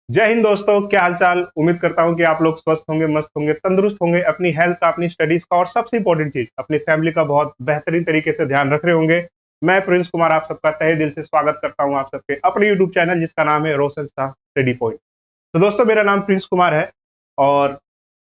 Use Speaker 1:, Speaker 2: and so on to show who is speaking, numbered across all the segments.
Speaker 1: जय हिंद दोस्तों, क्या हालचाल। उम्मीद करता हूं कि आप लोग स्वस्थ होंगे, मस्त होंगे, तंदुरुस्त होंगे, अपनी हेल्थ का, अपनी स्टडीज का और सबसे इंपॉर्टेंट चीज अपनी फैमिली का बहुत बेहतरीन तरीके से ध्यान रख रहे होंगे। मैं प्रिंस कुमार आप सबका तहे दिल से स्वागत करता हूं आप सबके अपने यूट्यूब चैनल जिसका नाम है रोशन शाह स्टडी पॉइंट। तो दोस्तों, मेरा नाम प्रिंस कुमार है और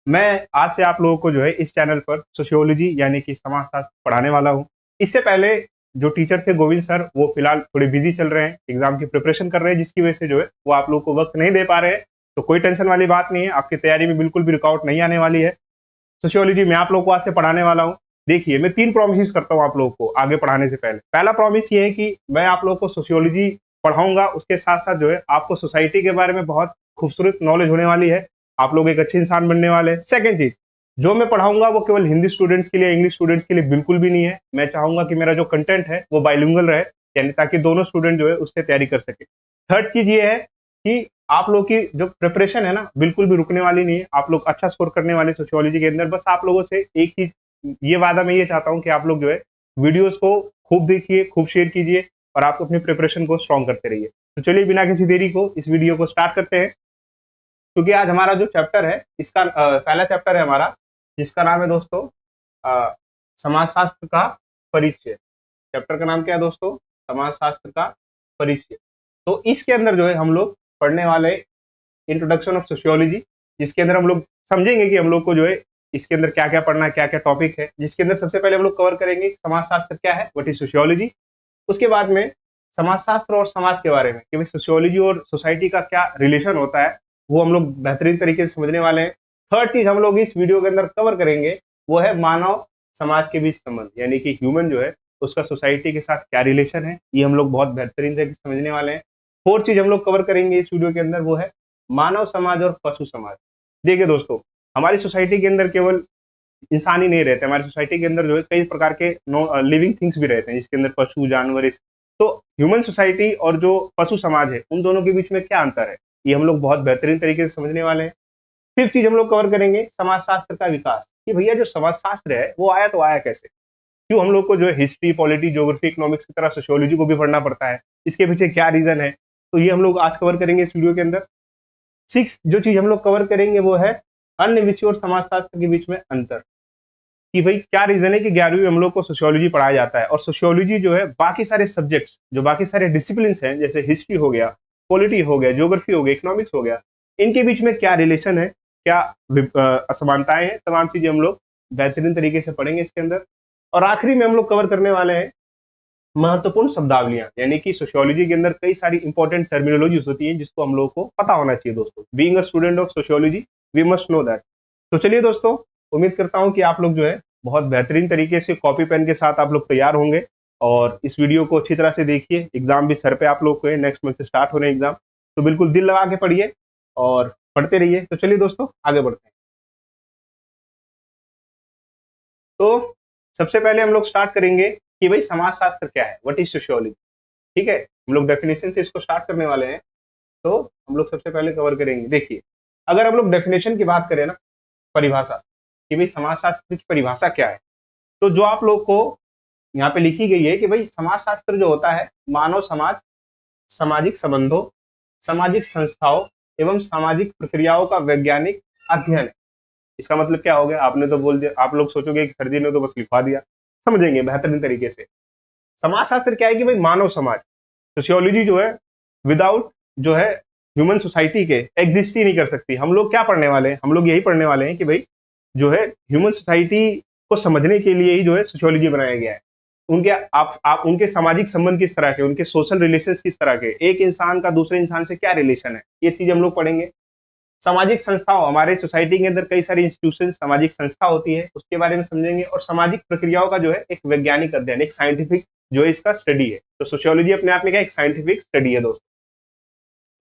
Speaker 1: मैं आज से आप लोगों को जो है इस चैनल पर सोशियोलॉजी यानी कि समाजशास्त्र पढ़ाने वाला हूँ। इससे पहले जो टीचर थे गोविंद सर, वो फिलहाल थोड़े बिजी चल रहे हैं, एग्जाम की प्रिपरेशन कर रहे हैं, जिसकी वजह से जो है वो आप लोगों को वक्त नहीं दे पा रहे हैं। तो कोई टेंशन वाली बात नहीं है, आपकी तैयारी में बिल्कुल भी रुकावट नहीं आने वाली है। सोशियोलॉजी मैं आप लोगों को आज से पढ़ाने वाला हूँ। देखिए, मैं 3 प्रॉमिस करता हूँ आप लोगों को आगे पढ़ाने से पहले। पहला प्रॉमिस ये है कि मैं आप लोगों को सोशियोलॉजी पढ़ाऊंगा, उसके साथ-साथ जो है आपको सोसाइटी के बारे में बहुत खूबसूरत नॉलेज होने वाली है। आप लोग एक अच्छे इंसान बनने वाले हैं। सेकंड चीज़, जो मैं पढ़ाऊंगा वो केवल हिंदी स्टूडेंट्स के लिए, इंग्लिश स्टूडेंट्स के लिए बिल्कुल भी नहीं है। मैं चाहूंगा कि मेरा जो कंटेंट है वो बाइलिंगुअल रहे, यानी ताकि दोनों स्टूडेंट जो है उससे तैयारी कर सके। थर्ड चीज़ ये है कि आप लोग की जो प्रिपरेशन है ना, बिल्कुल भी रुकने वाली नहीं है। आप लोग अच्छा स्कोर करने वाले सोशियोलॉजी के अंदर। बस आप लोगों से एक चीज, ये वादा मैं ये चाहता हूँ कि आप लोग जो है वीडियोस को खूब देखिए, खूब शेयर कीजिए और आप अपनी प्रिपरेशन को स्ट्रॉन्ग करते रहिए। तो चलिए, बिना किसी देरी को इस वीडियो को स्टार्ट करते हैं, क्योंकि आज हमारा जो चैप्टर है इसका पहला चैप्टर है हमारा, जिसका नाम है दोस्तों समाजशास्त्र का परिचय। चैप्टर का नाम क्या है दोस्तों? समाजशास्त्र का परिचय। तो इसके अंदर जो है हम लोग पढ़ने वाले इंट्रोडक्शन ऑफ सोशियोलॉजी, जिसके अंदर हम लोग समझेंगे कि हम लोग को जो है इसके अंदर क्या क्या पढ़ना है, क्या क्या टॉपिक है। जिसके अंदर सबसे पहले हम लोग कवर करेंगे समाजशास्त्र क्या है, व्हाट इज सोशियोलॉजी। उसके बाद में समाजशास्त्र और समाज के बारे में कि भाई सोशियोलॉजी और सोसाइटी का क्या रिलेशन होता है, वो हम लोग बेहतरीन तरीके से समझने वाले हैं। थर्ड चीज हम लोग इस वीडियो के अंदर कवर करेंगे, वो है मानव समाज के बीच संबंध, यानी कि ह्यूमन जो है उसका सोसाइटी के साथ क्या रिलेशन है, ये हम लोग बहुत बेहतरीन तरीके से समझने वाले हैं। फोर्थ चीज हम लोग कवर करेंगे इस वीडियो के अंदर, वो है मानव समाज और पशु समाज। देखिए दोस्तों, हमारी सोसाइटी के अंदर केवल इंसान ही नहीं रहते, हमारी सोसाइटी के अंदर जो है कई प्रकार के लिविंग थिंग्स भी रहते हैं, जिसके अंदर पशु, जानवर तो ह्यूमन सोसाइटी और जो पशु समाज है, उन दोनों के बीच में क्या अंतर है, ये हम लोग बहुत बेहतरीन तरीके से समझने वाले हैं। फिफ्थ चीज हम लोग कवर करेंगे समाजशास्त्र का विकास, कि भैया जो समाजशास्त्र है वो आया तो आया कैसे, क्यों हम लोग को जो है हिस्ट्री, पॉलिटी, ज्योग्राफी, इकोनॉमिक्स की तरह सोशियोलॉजी को भी पढ़ना पड़ता है, इसके पीछे क्या रीजन है। तो ये हम लोग आज कवर करेंगे इस वीडियो के अंदर। सिक्स जो चीज हम लोग कवर करेंगे वो है अन्य विषयों और समाजशास्त्र के बीच में अंतर, कि भाई क्या रीजन है कि 11वीं में हम लोग को सोशियोलॉजी पढ़ाया जाता है और सोशियोलॉजी जो है बाकी सारे सब्जेक्ट्स, जो बाकी सारे डिसिप्लिन हैं, जैसे हिस्ट्री हो गया, पॉलिटी हो गया, ज्योग्राफी हो गया, इकोनॉमिक्स हो गया, इनके बीच में क्या रिलेशन है, क्या असमानताएं हैं, तमाम चीजें हम लोग बेहतरीन तरीके से पढ़ेंगे इसके अंदर। और आखिरी में हम लोग कवर करने वाले हैं महत्वपूर्ण शब्दावलियां, यानी कि सोशियोलॉजी के अंदर कई सारी इंपॉर्टेंट टर्मिनोलॉजीज होती हैं जिसको हम लोग को पता होना चाहिए दोस्तों। Being a student of sociology we must know that. तो चलिए दोस्तों, उम्मीद करता हूं कि आप लोग जो है बहुत बेहतरीन तरीके से कॉपी पेन के साथ आप लोग तैयार होंगे और इस वीडियो को अच्छी तरह से देखिए। एग्जाम भी सर पे आप लोग को है, नेक्स्ट मंथ से स्टार्ट हो रहे हैं एग्जाम, तो बिल्कुल दिल लगा के पढ़िए और पढ़ते रहिए। तो चलिए दोस्तों, आगे बढ़ते हैं। तो सबसे पहले हम लोग स्टार्ट करेंगे कि भाई समाजशास्त्र क्या है, व्हाट इज सोशियोलॉजी। ठीक है, हम लोग डेफिनेशन से इसको स्टार्ट करने वाले हैं। तो हम लोग सबसे पहले कवर करेंगे, देखिए, अगर हम लोग डेफिनेशन की बात करें ना, परिभाषा, कि भाई समाजशास्त्र की परिभाषा क्या है, तो जो आप लोग को यहाँ पे लिखी गई है कि भाई समाजशास्त्र जो होता है मानव समाज, सामाजिक संबंधों, सामाजिक संस्थाओं एवं सामाजिक प्रक्रियाओं का वैज्ञानिक अध्ययन है। इसका मतलब क्या हो गया, आपने तो बोल दिया, आप लोग सोचोगे कि सर जी ने तो बस लिखवा दिया। समझेंगे बेहतरीन तरीके से। समाजशास्त्र क्या है कि भाई मानव समाज, सोशियोलॉजी जो है विदाउट जो है ह्यूमन सोसाइटी के एग्जिस्ट ही नहीं कर सकती। हम लोग क्या पढ़ने वाले हैं, हम लोग यही पढ़ने वाले हैं कि भाई जो है ह्यूमन सोसाइटी को समझने के लिए ही जो है सोशियोलॉजी बनाया गया है। उनके आप उनके सामाजिक संबंध किस तरह के, उनके सोशल रिलेशंस किस तरह के, एक इंसान का दूसरे इंसान से क्या रिलेशन है, ये चीज हम लोग पढ़ेंगे। सामाजिक संस्थाओं, हमारे सोसाइटी के अंदर कई सारी इंस्टीट्यूशन, सामाजिक संस्था होती है, उसके बारे में समझेंगे। और सामाजिक प्रक्रियाओं का जो है एक वैज्ञानिक अध्ययन, एक साइंटिफिक जो है इसका स्टडी है। तो सोशियोलॉजी अपने आप में क्या एक साइंटिफिक स्टडी है दोस्तों।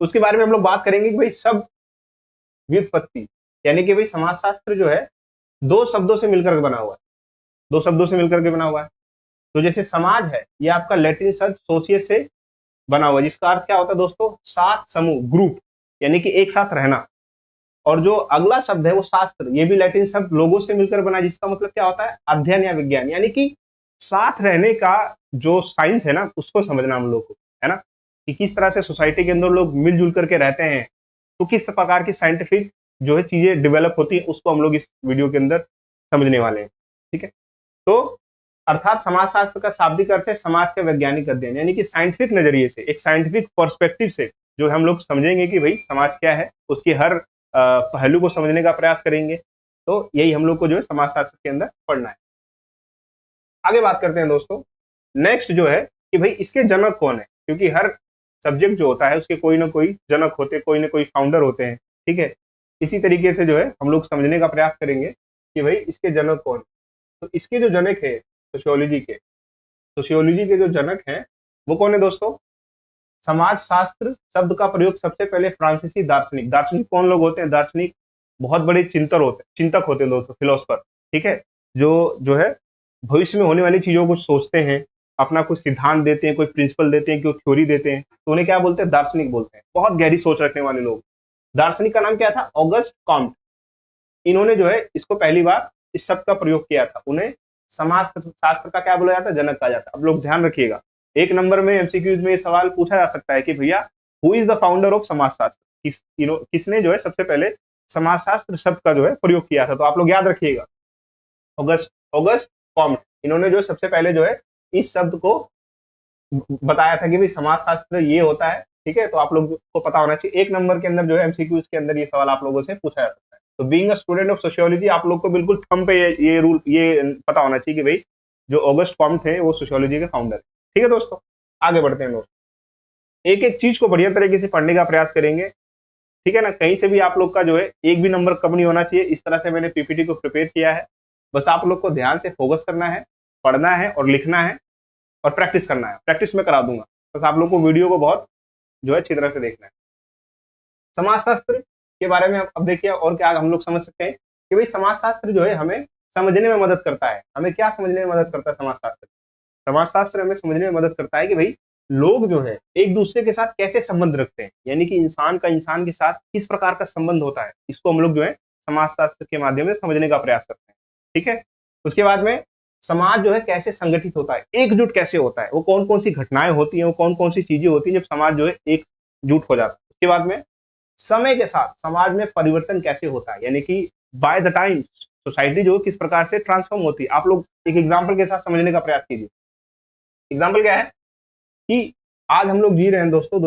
Speaker 1: उसके बारे में हम लोग बात करेंगे कि भाई शब्द व्युत्पत्ति, यानी कि भाई समाजशास्त्र जो है दो शब्दों से मिलकर बना हुआ है, दो शब्दों से मिलकर के बना हुआ है। तो जैसे समाज है, ये आपका लैटिन शब्द सोसियस से बना हुआ है, जिसका अर्थ क्या होता है दोस्तों, साथ, समूह, ग्रुप, यानी कि एक साथ रहना। और जो अगला शब्द है वो शास्त्र, ये भी लैटिन शब्द लोगो से मिलकर बना है, जिसका मतलब क्या होता है, अध्ययन या विज्ञान, यानी कि साथ रहने का जो साइंस है ना, उसको समझना हम लोग को, है ना, कि किस तरह से सोसाइटी के अंदर लोग मिलजुल करके रहते हैं, तो किस प्रकार की साइंटिफिक जो है चीजें डेवलप होती है उसको हम लोग इस वीडियो के अंदर समझने वाले हैं। ठीक है, तो अर्थात समाजशास्त्र का शाब्दिक अर्थ है समाज का वैज्ञानिक अध्ययन, यानी कि साइंटिफिक नजरिए से, एक साइंटिफिक पर्सपेक्टिव से जो हम लोग समझेंगे कि भाई समाज क्या है, उसके हर पहलू को समझने का प्रयास करेंगे। तो यही हम लोग को जो है समाजशास्त्र के अंदर पढ़ना है। आगे बात करते हैं दोस्तों। नेक्स्ट जो है कि भाई इसके जनक कौन है, क्योंकि हर सब्जेक्ट जो होता है उसके कोई ना कोई जनक होते हैं, कोई ना कोई फाउंडर होते हैं। ठीक है, इसी तरीके से जो है हम लोग समझने का प्रयास करेंगे कि भाई इसके जनक कौन है। तो इसके जो जनक है सोशियोलॉजी के जो जनक हैं वो कौन है दोस्तों? समाज शास्त्र शब्द का प्रयोग सबसे पहले फ्रांसीसी दार्शनिक, दार्शनिक कौन लोग होते हैं? दार्शनिक बहुत बड़े चिंतक होते हैं दोस्तों, फिलोसफर। ठीक है, जो है भविष्य में होने वाली चीजों को सोचते हैं, अपना कुछ सिद्धांत देते हैं, कोई प्रिंसिपल देते हैं, कोई थ्योरी देते हैं, तो उन्हें क्या बोलते हैं? दार्शनिक बोलते हैं। बहुत गहरी सोच रखने वाले लोग। दार्शनिक का नाम क्या था? August Comte. इन्होंने जो है इसको पहली बार इस शब्द का प्रयोग किया था। उन्हें समाज शास्त्र का क्या बोला जाता है? जनक कहा जाता है। अब लोग ध्यान रखिएगा, एक नंबर में एमसीक्यूज में ये सवाल पूछा जा सकता है कि भैया who is the founder of समाजशास्त्र, किसने जो है सबसे पहले समाजशास्त्र शब्द का जो है प्रयोग किया था? तो आप लोग याद रखिएगा, ऑगस्ट कॉम्ट। इन्होंने जो सबसे पहले जो है इस शब्द को बताया था कि भाई समाजशास्त्र ये होता है। ठीक है, तो आप लोग को पता होना चाहिए। एक नंबर के अंदर जो है एमसीक्यूज के अंदर ये सवाल आप लोगों से पूछा जा सकता है। तो being a student of sociology आप लोग को बिल्कुल थंब पे ये रूल ये पता होना चाहिए कि भाई जो ऑगस्ट कॉम्ट थे वो सोशियोलॉजी के फाउंडर। ठीक है दोस्तों, आगे बढ़ते हैं दोस्तों। एक एक चीज को बढ़िया तरीके से पढ़ने का प्रयास करेंगे। ठीक है ना, कहीं से भी आप लोग का जो है एक भी नंबर कम नहीं होना चाहिए। इस तरह से मैंने पीपीटी को प्रिपेयर किया है। बस आप लोग को ध्यान से फोकस करना है, पढ़ना है और लिखना है और प्रैक्टिस करना है। प्रैक्टिस में करा दूंगा, बस आप लोग को वीडियो को बहुत जो है अच्छी तरह से देखना है। समाजशास्त्र के बारे में अब देखिए और क्या हम लोग समझ सकते हैं कि भाई समाजशास्त्र जो है हमें समझने में मदद करता है। हमें क्या समझने में मदद करता है समाजशास्त्र? समाजशास्त्र हमें समझने में मदद करता है कि भाई लोग जो है एक दूसरे के साथ कैसे संबंध रखते हैं, यानी कि इंसान का इंसान के साथ किस प्रकार का संबंध होता है, इसको हम लोग जो है समाजशास्त्र के माध्यम से समझने का प्रयास करते हैं। ठीक है, उसके बाद में समाज जो है कैसे संगठित होता है, एकजुट कैसे होता है, वो कौन कौन सी घटनाएं होती हैं, वो कौन कौन सी चीजें होती हैं जब समाज जो है एकजुट हो जाता है। उसके बाद में समय के साथ समाज में परिवर्तन कैसे होता है, यानी कि बाय द टाइम सोसाइटी जो किस प्रकार से ट्रांसफॉर्म होती है। आप लोग एक एग्जाम्पल के साथ समझने का प्रयास कीजिए। एग्जाम्पल क्या है कि आज हम लोग जी रहे हैं दोस्तों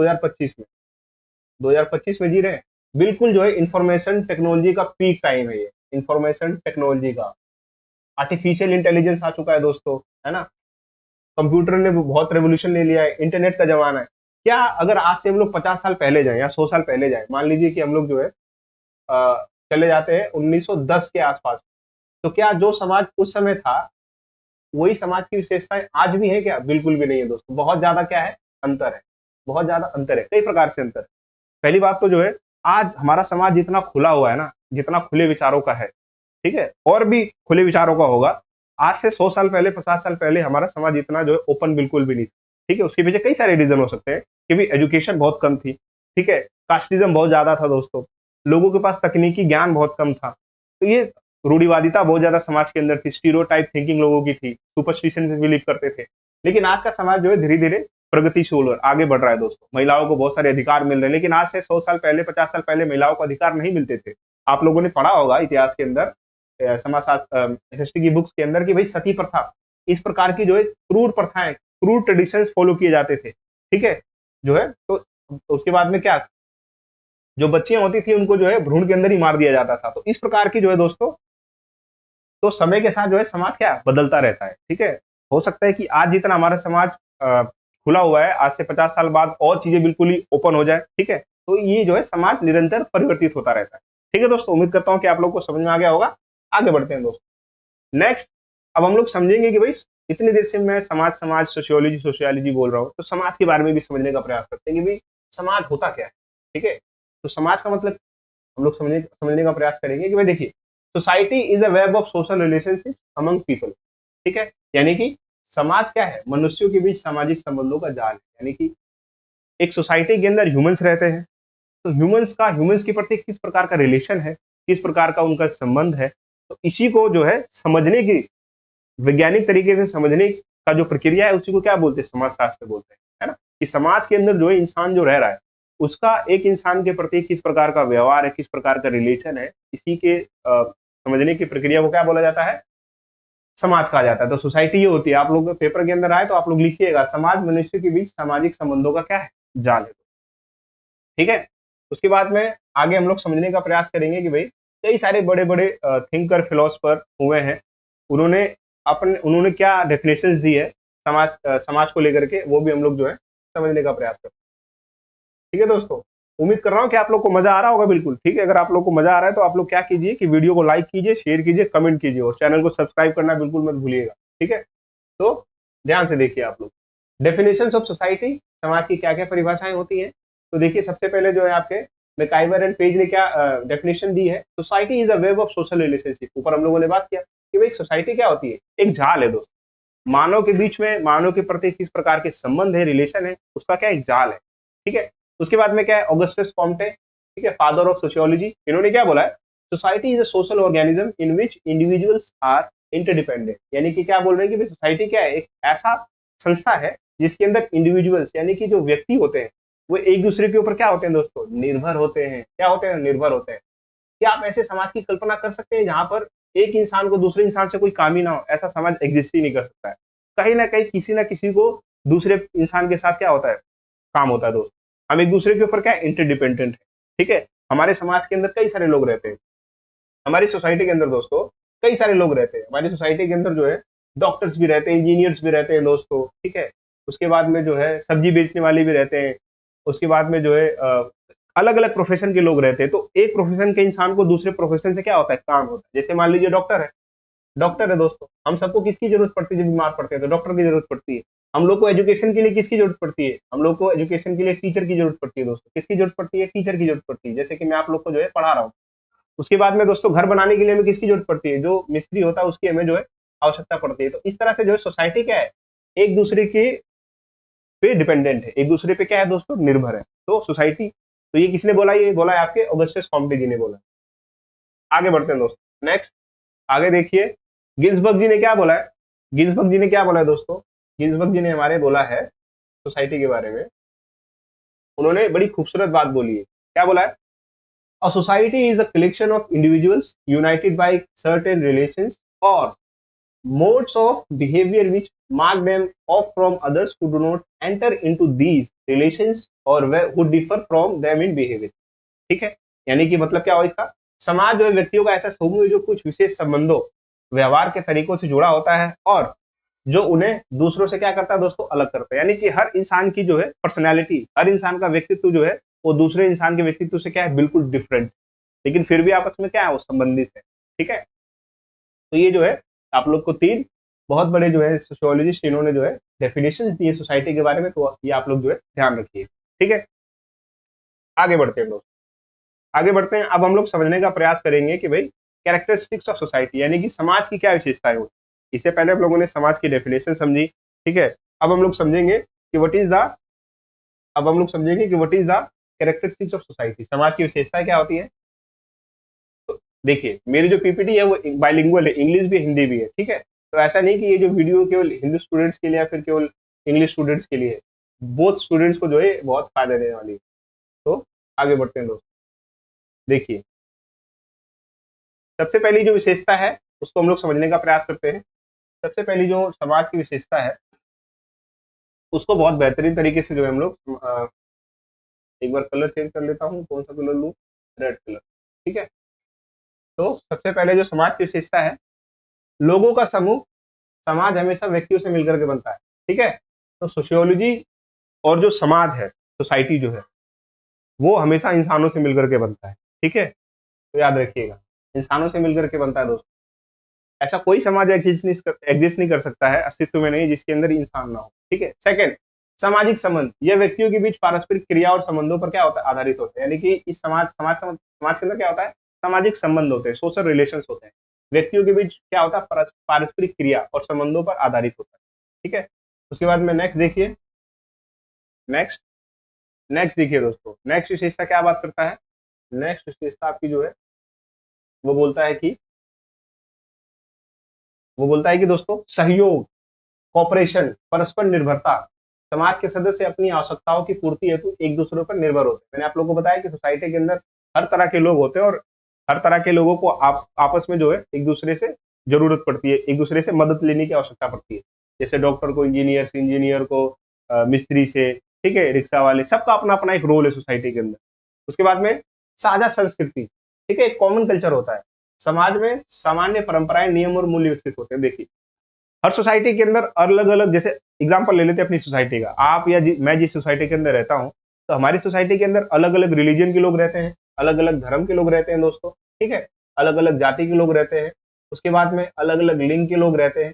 Speaker 1: 2025 में जी रहे हैं। बिल्कुल जो है इंफॉर्मेशन टेक्नोलॉजी का पीक टाइम है ये, इंफॉर्मेशन टेक्नोलॉजी का। आर्टिफिशियल इंटेलिजेंस आ चुका है दोस्तों, है ना। कंप्यूटर ने बहुत रेवोल्यूशन ले लिया है, इंटरनेट का जमाना है। क्या अगर आज से हम लोग 50 साल पहले जाएं या 100 साल पहले जाएं, मान लीजिए कि हम लोग जो है चले जाते हैं 1910 के आसपास, तो क्या जो समाज उस समय था वही समाज की विशेषताएं आज भी है क्या? बिल्कुल भी नहीं है दोस्तों। बहुत ज्यादा क्या है? अंतर है, बहुत ज्यादा अंतर है, कई प्रकार से अंतर है। पहली बात तो जो है आज हमारा समाज जितना खुला हुआ है ना, जितना खुले विचारों का है, ठीक है, और भी खुले विचारों का होगा, आज से 100 साल पहले 50 साल पहले हमारा समाज इतना जो है ओपन बिल्कुल भी नहीं था। ठीक है, उसके पीछे कई सारे रीजन हो सकते हैं कि भी एजुकेशन बहुत कम थी। ठीक है, कास्टिज्म बहुत ज्यादा था दोस्तों, लोगों के पास तकनीकी ज्ञान बहुत कम था। तो ये रूढ़िवादिता बहुत ज्यादा समाज के अंदर थी, स्टीरियोटाइप थिंकिंग लोगों की थी, सुपरस्टिशन में बिलीव करते थे। लेकिन आज का समाज जो है धीरे धीरे प्रगतिशील और आगे बढ़ रहा है दोस्तों। महिलाओं को बहुत सारे अधिकार मिल रहे हैं, लेकिन आज से 100 साल पहले 50 साल पहले महिलाओं को अधिकार नहीं मिलते थे। आप लोगों ने पढ़ा होगा इतिहास के अंदर, समाजशास्त्र हिस्ट्री की बुक्स के अंदर कि भाई सती प्रथा, इस प्रकार की जो है क्रूर प्रथाएं, क्रूर ट्रेडिशंस फॉलो किए जाते थे। ठीक है, जो है तो उसके बाद में क्या, जो बच्चियां होती थी उनको जो है भ्रूण के अंदर ही मार दिया जाता था। तो इस प्रकार की जो है दोस्तों, तो समय के साथ जो है समाज क्या बदलता रहता है। ठीक है, हो सकता है कि आज जितना हमारा समाज खुला हुआ है, आज से 50 साल बाद और चीजें बिल्कुल ही ओपन हो जाए। ठीक है, तो ये जो है समाज निरंतर परिवर्तित होता रहता है। ठीक है दोस्तों, उम्मीद करता हूँ कि आप लोग को समझ में आ गया होगा। आगे बढ़ते हैं दोस्तों। नेक्स्ट अब हम लोग समझेंगे कि भाई इतनी देर से मैं समाज सोशियोलॉजी बोल रहा हूँ, तो समाज के बारे में भी समझने का प्रयास करते हैं कि भाई समाज होता क्या है। ठीक है, तो समाज का मतलब हम लोग समझने का प्रयास करेंगे कि भाई देखिए, society is a web of social relationship among people. ठीक है, यानी कि समाज क्या है? मनुष्यों के बीच सामाजिक संबंधों का जाल है। यानी कि एक सोसाइटी के अंदर ह्यूमंस रहते हैं, तो ह्यूमंस के प्रति किस प्रकार का रिलेशन है, किस प्रकार का उनका संबंध है, तो इसी को जो है समझने की, वैज्ञानिक तरीके से समझने का जो प्रक्रिया है, उसी को क्या बोलते हैं? समाज शास्त्र बोलते हैं, है ना। कि समाज के अंदर जो है इंसान जो रह रहा है, उसका एक इंसान के प्रति किस प्रकार का व्यवहार है, किस प्रकार का रिलेशन है, इसी के समझने की प्रक्रिया को क्या बोला जाता है, समाज कहा जाता है। तो सोसाइटी ये होती है, आप लोग पेपर के अंदर आए तो आप लोग लिखिएगा, समाज मनुष्य के बीच सामाजिक संबंधों का क्या है, जाल है। ठीक है, उसके बाद में आगे हम लोग समझने का प्रयास करेंगे कि भाई कई सारे बड़े बड़े थिंकर फिलोसफर हुए हैं, उन्होंने क्या डेफिनेशन दी है समाज को लेकर के, वो भी हम लोग जो है समझने का प्रयास करें। ठीक है दोस्तों, उम्मीद कर रहा हूँ कि आप लोग को मजा आ रहा होगा। बिल्कुल ठीक है, अगर आप लोग को मजा आ रहा है तो आप लोग क्या कीजिए कि वीडियो को लाइक कीजिए, शेयर कीजिए, कमेंट कीजिए और चैनल को सब्सक्राइब करना बिल्कुल मत भूलिएगा। ठीक है, तो ध्यान से देखिए आप लोग, डेफिनेशन ऑफ सोसाइटी, समाज की क्या क्या परिभाषाएं होती हैं। तो देखिए सबसे पहले जो है आपके मैकाइवर एंड पेज ने क्या डेफिनेशन दी है, society is a web of social relationship. ऊपर हम लोगों ने बात किया कि भाई सोसाइटी क्या होती है, एक जाल है दोस्त, मानव के बीच में, मानव के प्रति किस प्रकार के संबंध है, रिलेशन है, उसका क्या एक जाल है। ठीक है, उसके बाद में क्या है, ऑगस्टस कॉम्टे, ठीक है, फादर ऑफ सोशियोलॉजी, इन्होंने क्या बोला है, society is a social organism in which individuals are interdependent. यानी कि क्या बोल रहे हैं कि सोसाइटी क्या है, एक ऐसा संस्था है जिसके अंदर इंडिविजुअल्स यानी कि जो व्यक्ति होते हैं वो एक दूसरे के ऊपर क्या होते हैं दोस्तों, निर्भर होते हैं। क्या होते हैं, निर्भर होते हैं। क्या आप ऐसे समाज की कल्पना कर सकते हैं जहां पर एक इंसान को दूसरे इंसान से कोई काम ही ना हो? ऐसा समाज एग्जिस्ट ही नहीं कर सकता है। कहीं ना कहीं किसी ना किसी को दूसरे इंसान के साथ क्या होता है, काम होता है दोस्त। हम एक दूसरे के ऊपर क्या इंटरडिपेंडेंट है। ठीक है, हमारे समाज के अंदर कई सारे लोग रहते हैं, हमारी सोसाइटी के अंदर दोस्तों कई सारे लोग रहते हैं। हमारी सोसाइटी के अंदर जो है डॉक्टर्स भी रहते हैं, इंजीनियर्स भी रहते हैं दोस्तों। ठीक है, उसके बाद में जो है सब्जी बेचने वाले भी रहते हैं, उसके बाद में जो है अलग अलग प्रोफेशन के लोग रहते हैं। तो एक प्रोफेशन के इंसान को दूसरे प्रोफेशन से क्या होता है, काम होता है। जैसे मान लीजिए डॉक्टर है, डॉक्टर है दोस्तों, हम सबको किसकी जरूरत पड़ती है, जब बीमार पड़ते हैं तो डॉक्टर की जरूरत पड़ती है। हम लोग को एजुकेशन के लिए किसकी जरूरत पड़ती है, हम लोग को एजुकेशन के लिए टीचर की जरूरत पड़ती है दोस्तों। किसकी जरूरत पड़ती है, टीचर की जरूरत पड़ती है। जैसे कि मैं आप लोग को जो है पढ़ा रहा हूँ। उसके बाद में दोस्तों घर बनाने के लिए हमें किसकी जरूरत पड़ती है, जो मिस्त्री होता है उसकी हमें जो है आवश्यकता पड़ती है। तो इस तरह से जो है सोसाइटी क्या है, एक दूसरे के पे डिपेंडेंट है, एक दूसरे पे क्या है दोस्तों, निर्भर है। तो सोसाइटी, तो ये किसने बोला, ये बोला है आपके ऑगस्टस कॉम्टे जी ने बोला। आगे बढ़ते हैं दोस्तों, नेक्स्ट आगे देखिए, गिन्सबर्ग जी ने क्या बोला है, गिन्सबर्ग जी ने क्या बोला है दोस्तों, गिन्सबर्ग जी ने हमारे बोला है सोसाइटी के बारे में, उन्होंने बड़ी खूबसूरत बात बोली है। क्या बोला है, a society is a collection of individuals united by certain relations or modes of behavior which mark them off from others who do not enter into these relations or who differ from them in behavior। ठीक है, यानी कि मतलब क्या हुआ इसका, समाज जो है व्यक्तियों का ऐसा समूह है जो कुछ विशेष संबंधों, व्यवहार के तरीकों से जुड़ा होता है और जो उन्हें दूसरों से क्या करता है दोस्तों, अलग करता है। यानी कि हर इंसान की जो है पर्सनैलिटी, हर इंसान का व्यक्तित्व जो है वो दूसरे इंसान के व्यक्तित्व से क्या है, बिल्कुल डिफरेंट, लेकिन फिर भी आपस में क्या है, वो संबंधित है। ठीक है, तो ये जो है आप लोग को तीन बहुत बड़े जो है सोशियोलॉजिस्ट इन्होंने जो है डेफिनेशन दिए सोसाइटी के बारे में, तो ये आप लोग जो है ध्यान रखिए। ठीक है, आगे बढ़ते हैं दोस्त, आगे बढ़ते हैं। अब हम लोग समझने का प्रयास करेंगे कि भाई कैरेक्टरिस्टिक्स ऑफ सोसाइटी, यानी कि समाज की क्या विशेषताएं होती है। इससे पहले हम लोगों ने समाज की डेफिनेशन समझी। ठीक है, अब हम लोग समझेंगे कि व्हाट इज द, अब हम लोग समझेंगे कि what is the characteristics of society, समाज की विशेषताएं क्या होती है। तो देखिए मेरी जो पीपीटी है वो बाइलिंगुअल है, इंग्लिश भी हिंदी भी है। ठीक है, तो ऐसा नहीं कि ये जो वीडियो केवल हिंदी स्टूडेंट्स के लिए या फिर केवल इंग्लिश स्टूडेंट्स के लिए है, बोथ स्टूडेंट्स को जो है बहुत फायदा देने वाली है। तो आगे बढ़ते हैं दोस्त, देखिए सबसे पहली जो विशेषता है उसको हम लोग समझने का प्रयास करते हैं। सबसे पहली जो समाज की विशेषता है उसको बहुत बेहतरीन तरीके से जो है हम लोग एक बार कलर चेंज कर लेता हूँ, कौन सा कलर लूँ, रेड कलर। ठीक है, तो सबसे पहले जो समाज की विशेषता है, लोगों का समूह, समाज हमेशा व्यक्तियों से मिलकर के बनता है। ठीक है, तो सोशियोलॉजी और जो समाज है, सोसाइटी जो है वो हमेशा इंसानों से मिलकर के बनता है। ठीक है, तो याद रखिएगा इंसानों से मिलकर के बनता है दोस्तों। ऐसा कोई समाज एग्जिस्ट नहीं कर सकता है, अस्तित्व में नहीं, जिसके अंदर इंसान ना हो। ठीक है, सेकंड सामाजिक संबंध, यह व्यक्तियों के बीच पारस्परिक क्रिया और संबंधों पर क्या होता है, आधारित होता है। यानी कि इस समाज के अंदर क्या होता है, सामाजिक संबंध होते हैं, सोशल रिलेशन होते हैं। व्यक्तियों के बीच क्या होता है, पारस्परिक क्रिया और संबंधों पर आधारित होता है। ठीक है, उसके बाद में नेक्स्ट देखिए, नेक्स्ट नेक्स्ट देखिए दोस्तों, नेक्स्ट विशेषता क्या बात करता है, नेक्स्ट विशेषता आपकी जो है वो बोलता है कि, वो बोलता है कि दोस्तों सहयोग, कॉपरेशन, परस्पर निर्भरता, समाज के सदस्य अपनी आवश्यकताओं की पूर्ति हेतु एक दूसरे पर निर्भर होते हैं। मैंने आप लोगों को बताया कि सोसाइटी के अंदर हर तरह के लोग होते हैं और हर तरह के लोगों को आपस में जो है एक दूसरे से जरूरत पड़ती है, एक दूसरे से मदद लेने की आवश्यकता पड़ती है। जैसे डॉक्टर को इंजीनियर को मिस्त्री से, ठीक है, रिक्शा वाले, सबका अपना अपना एक रोल है सोसाइटी के अंदर। उसके बाद में साझा संस्कृति, ठीक है, एक कॉमन कल्चर होता है। समाज में सामान्य परंपराएं, नियम और मूल्य विकसित होते हैं। देखिए, हर सोसाइटी के अंदर अलग अलग, जैसे एग्जाम्पल ले लेते हैं अपनी सोसाइटी का, आप या मैं जिस सोसाइटी के अंदर रहता हूँ, तो हमारी सोसाइटी के अंदर अलग अलग रिलीजन के लोग रहते हैं, अलग अलग धर्म के लोग रहते हैं दोस्तों, ठीक है, अलग अलग जाति के लोग रहते हैं। उसके बाद में अलग अलग लिंग के लोग रहते हैं।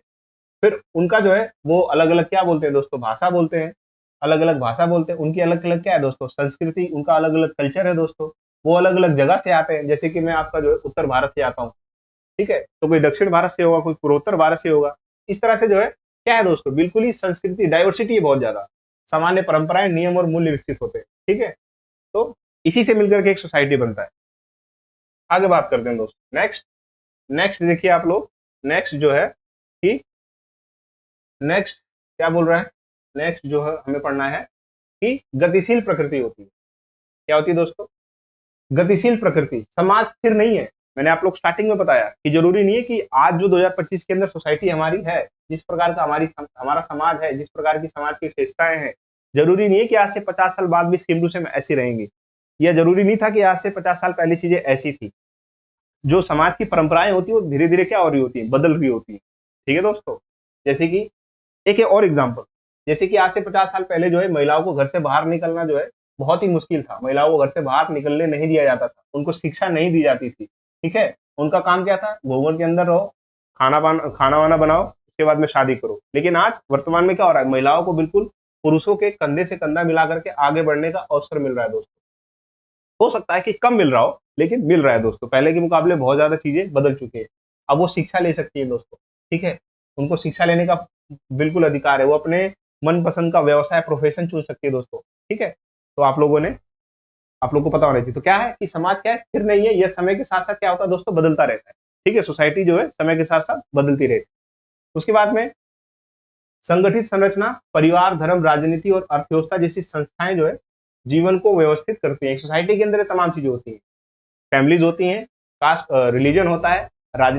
Speaker 1: फिर उनका जो है वो अलग अलग क्या बोलते हैं दोस्तों, भाषा बोलते हैं, अलग अलग भाषा बोलते हैं। उनकी अलग अलग क्या है दोस्तों, संस्कृति, उनका अलग अलग कल्चर है दोस्तों। वो अलग अलग जगह से आते हैं। जैसे कि मैं आपका जो है उत्तर भारत से आता हूँ, ठीक है, तो कोई दक्षिण भारत से होगा, कोई पूर्वोत्तर भारत से होगा। इस तरह से जो है क्या है दोस्तों, बिल्कुल ही संस्कृति डाइवर्सिटी है बहुत ज्यादा। सामान्य परंपराएं, नियम और मूल्य विकसित होते हैं, ठीक है। तो इसी से मिलकर के एक सोसाइटी बनता है। आगे बात करते हैं दोस्तों, नेक्स्ट नेक्स्ट देखिए आप लोग, नेक्स्ट जो है कि नेक्स्ट क्या बोल रहा है, नेक्स्ट जो है हमें पढ़ना है कि गतिशील प्रकृति होती है। क्या होती है दोस्तों, गतिशील प्रकृति। समाज स्थिर नहीं है। मैंने आप लोग स्टार्टिंग में बताया कि जरूरी नहीं है कि आज जो 2025 के अंदर सोसाइटी हमारी है, जिस प्रकार का हमारा समाज है, जिस प्रकार की समाज की विशेषताएं हैं, जरूरी नहीं है कि आज से 50 साल बाद भी सेम टू सेम ऐसी रहेंगी। यह जरूरी नहीं था कि आज से 50 साल पहले चीजें ऐसी थी। जो समाज की परंपराएं होती है वो धीरे धीरे क्या हो रही होती है, बदल रही होती है, ठीक है दोस्तों। जैसे कि एक और एग्जाम्पल, जैसे कि आज से 50 साल पहले जो है महिलाओं को घर से बाहर निकलना जो है बहुत ही मुश्किल था। महिलाओं को घर से बाहर निकलने नहीं दिया जाता था, उनको शिक्षा नहीं दी जाती थी, ठीक है। उनका काम क्या था, घोंघट के अंदर रहो, खाना वाना बनाओ, उसके बाद में शादी करो। लेकिन आज वर्तमान में क्या हो रहा है, महिलाओं को बिल्कुल पुरुषों के कंधे से कंधा मिला करके आगे बढ़ने का अवसर मिल रहा है दोस्तों। हो सकता है कि कम मिल रहा हो, लेकिन मिल रहा है दोस्तों। पहले के मुकाबले बहुत ज्यादा चीजें बदल चुकी है। अब वो शिक्षा ले सकती है दोस्तों, ठीक है। उनको शिक्षा लेने का बिल्कुल अधिकार है। वो अपने मनपसंद का व्यवसाय, प्रोफेशन चुन सकती है दोस्तों, ठीक है। तो आप लोग को पता होना चाहिए। तो क्या है कि समाज क्या है, स्थिर नहीं है। यह समय के साथ साथ क्या होता है दोस्तों, बदलता रहता है, ठीक है। सोसाइटी जो है समय के साथ साथ बदलती रहती है। उसके बाद में संगठित संरचना, परिवार, धर्म, राजनीति और अर्थव्यवस्था जैसी संस्थाएं जो है जीवन को व्यवस्थित करती हैं। सोसाइटी के अंदर ये तमाम चीजें होती हैं। फैमिलीज होती हैं, कास्ट, रिलीजन होता है,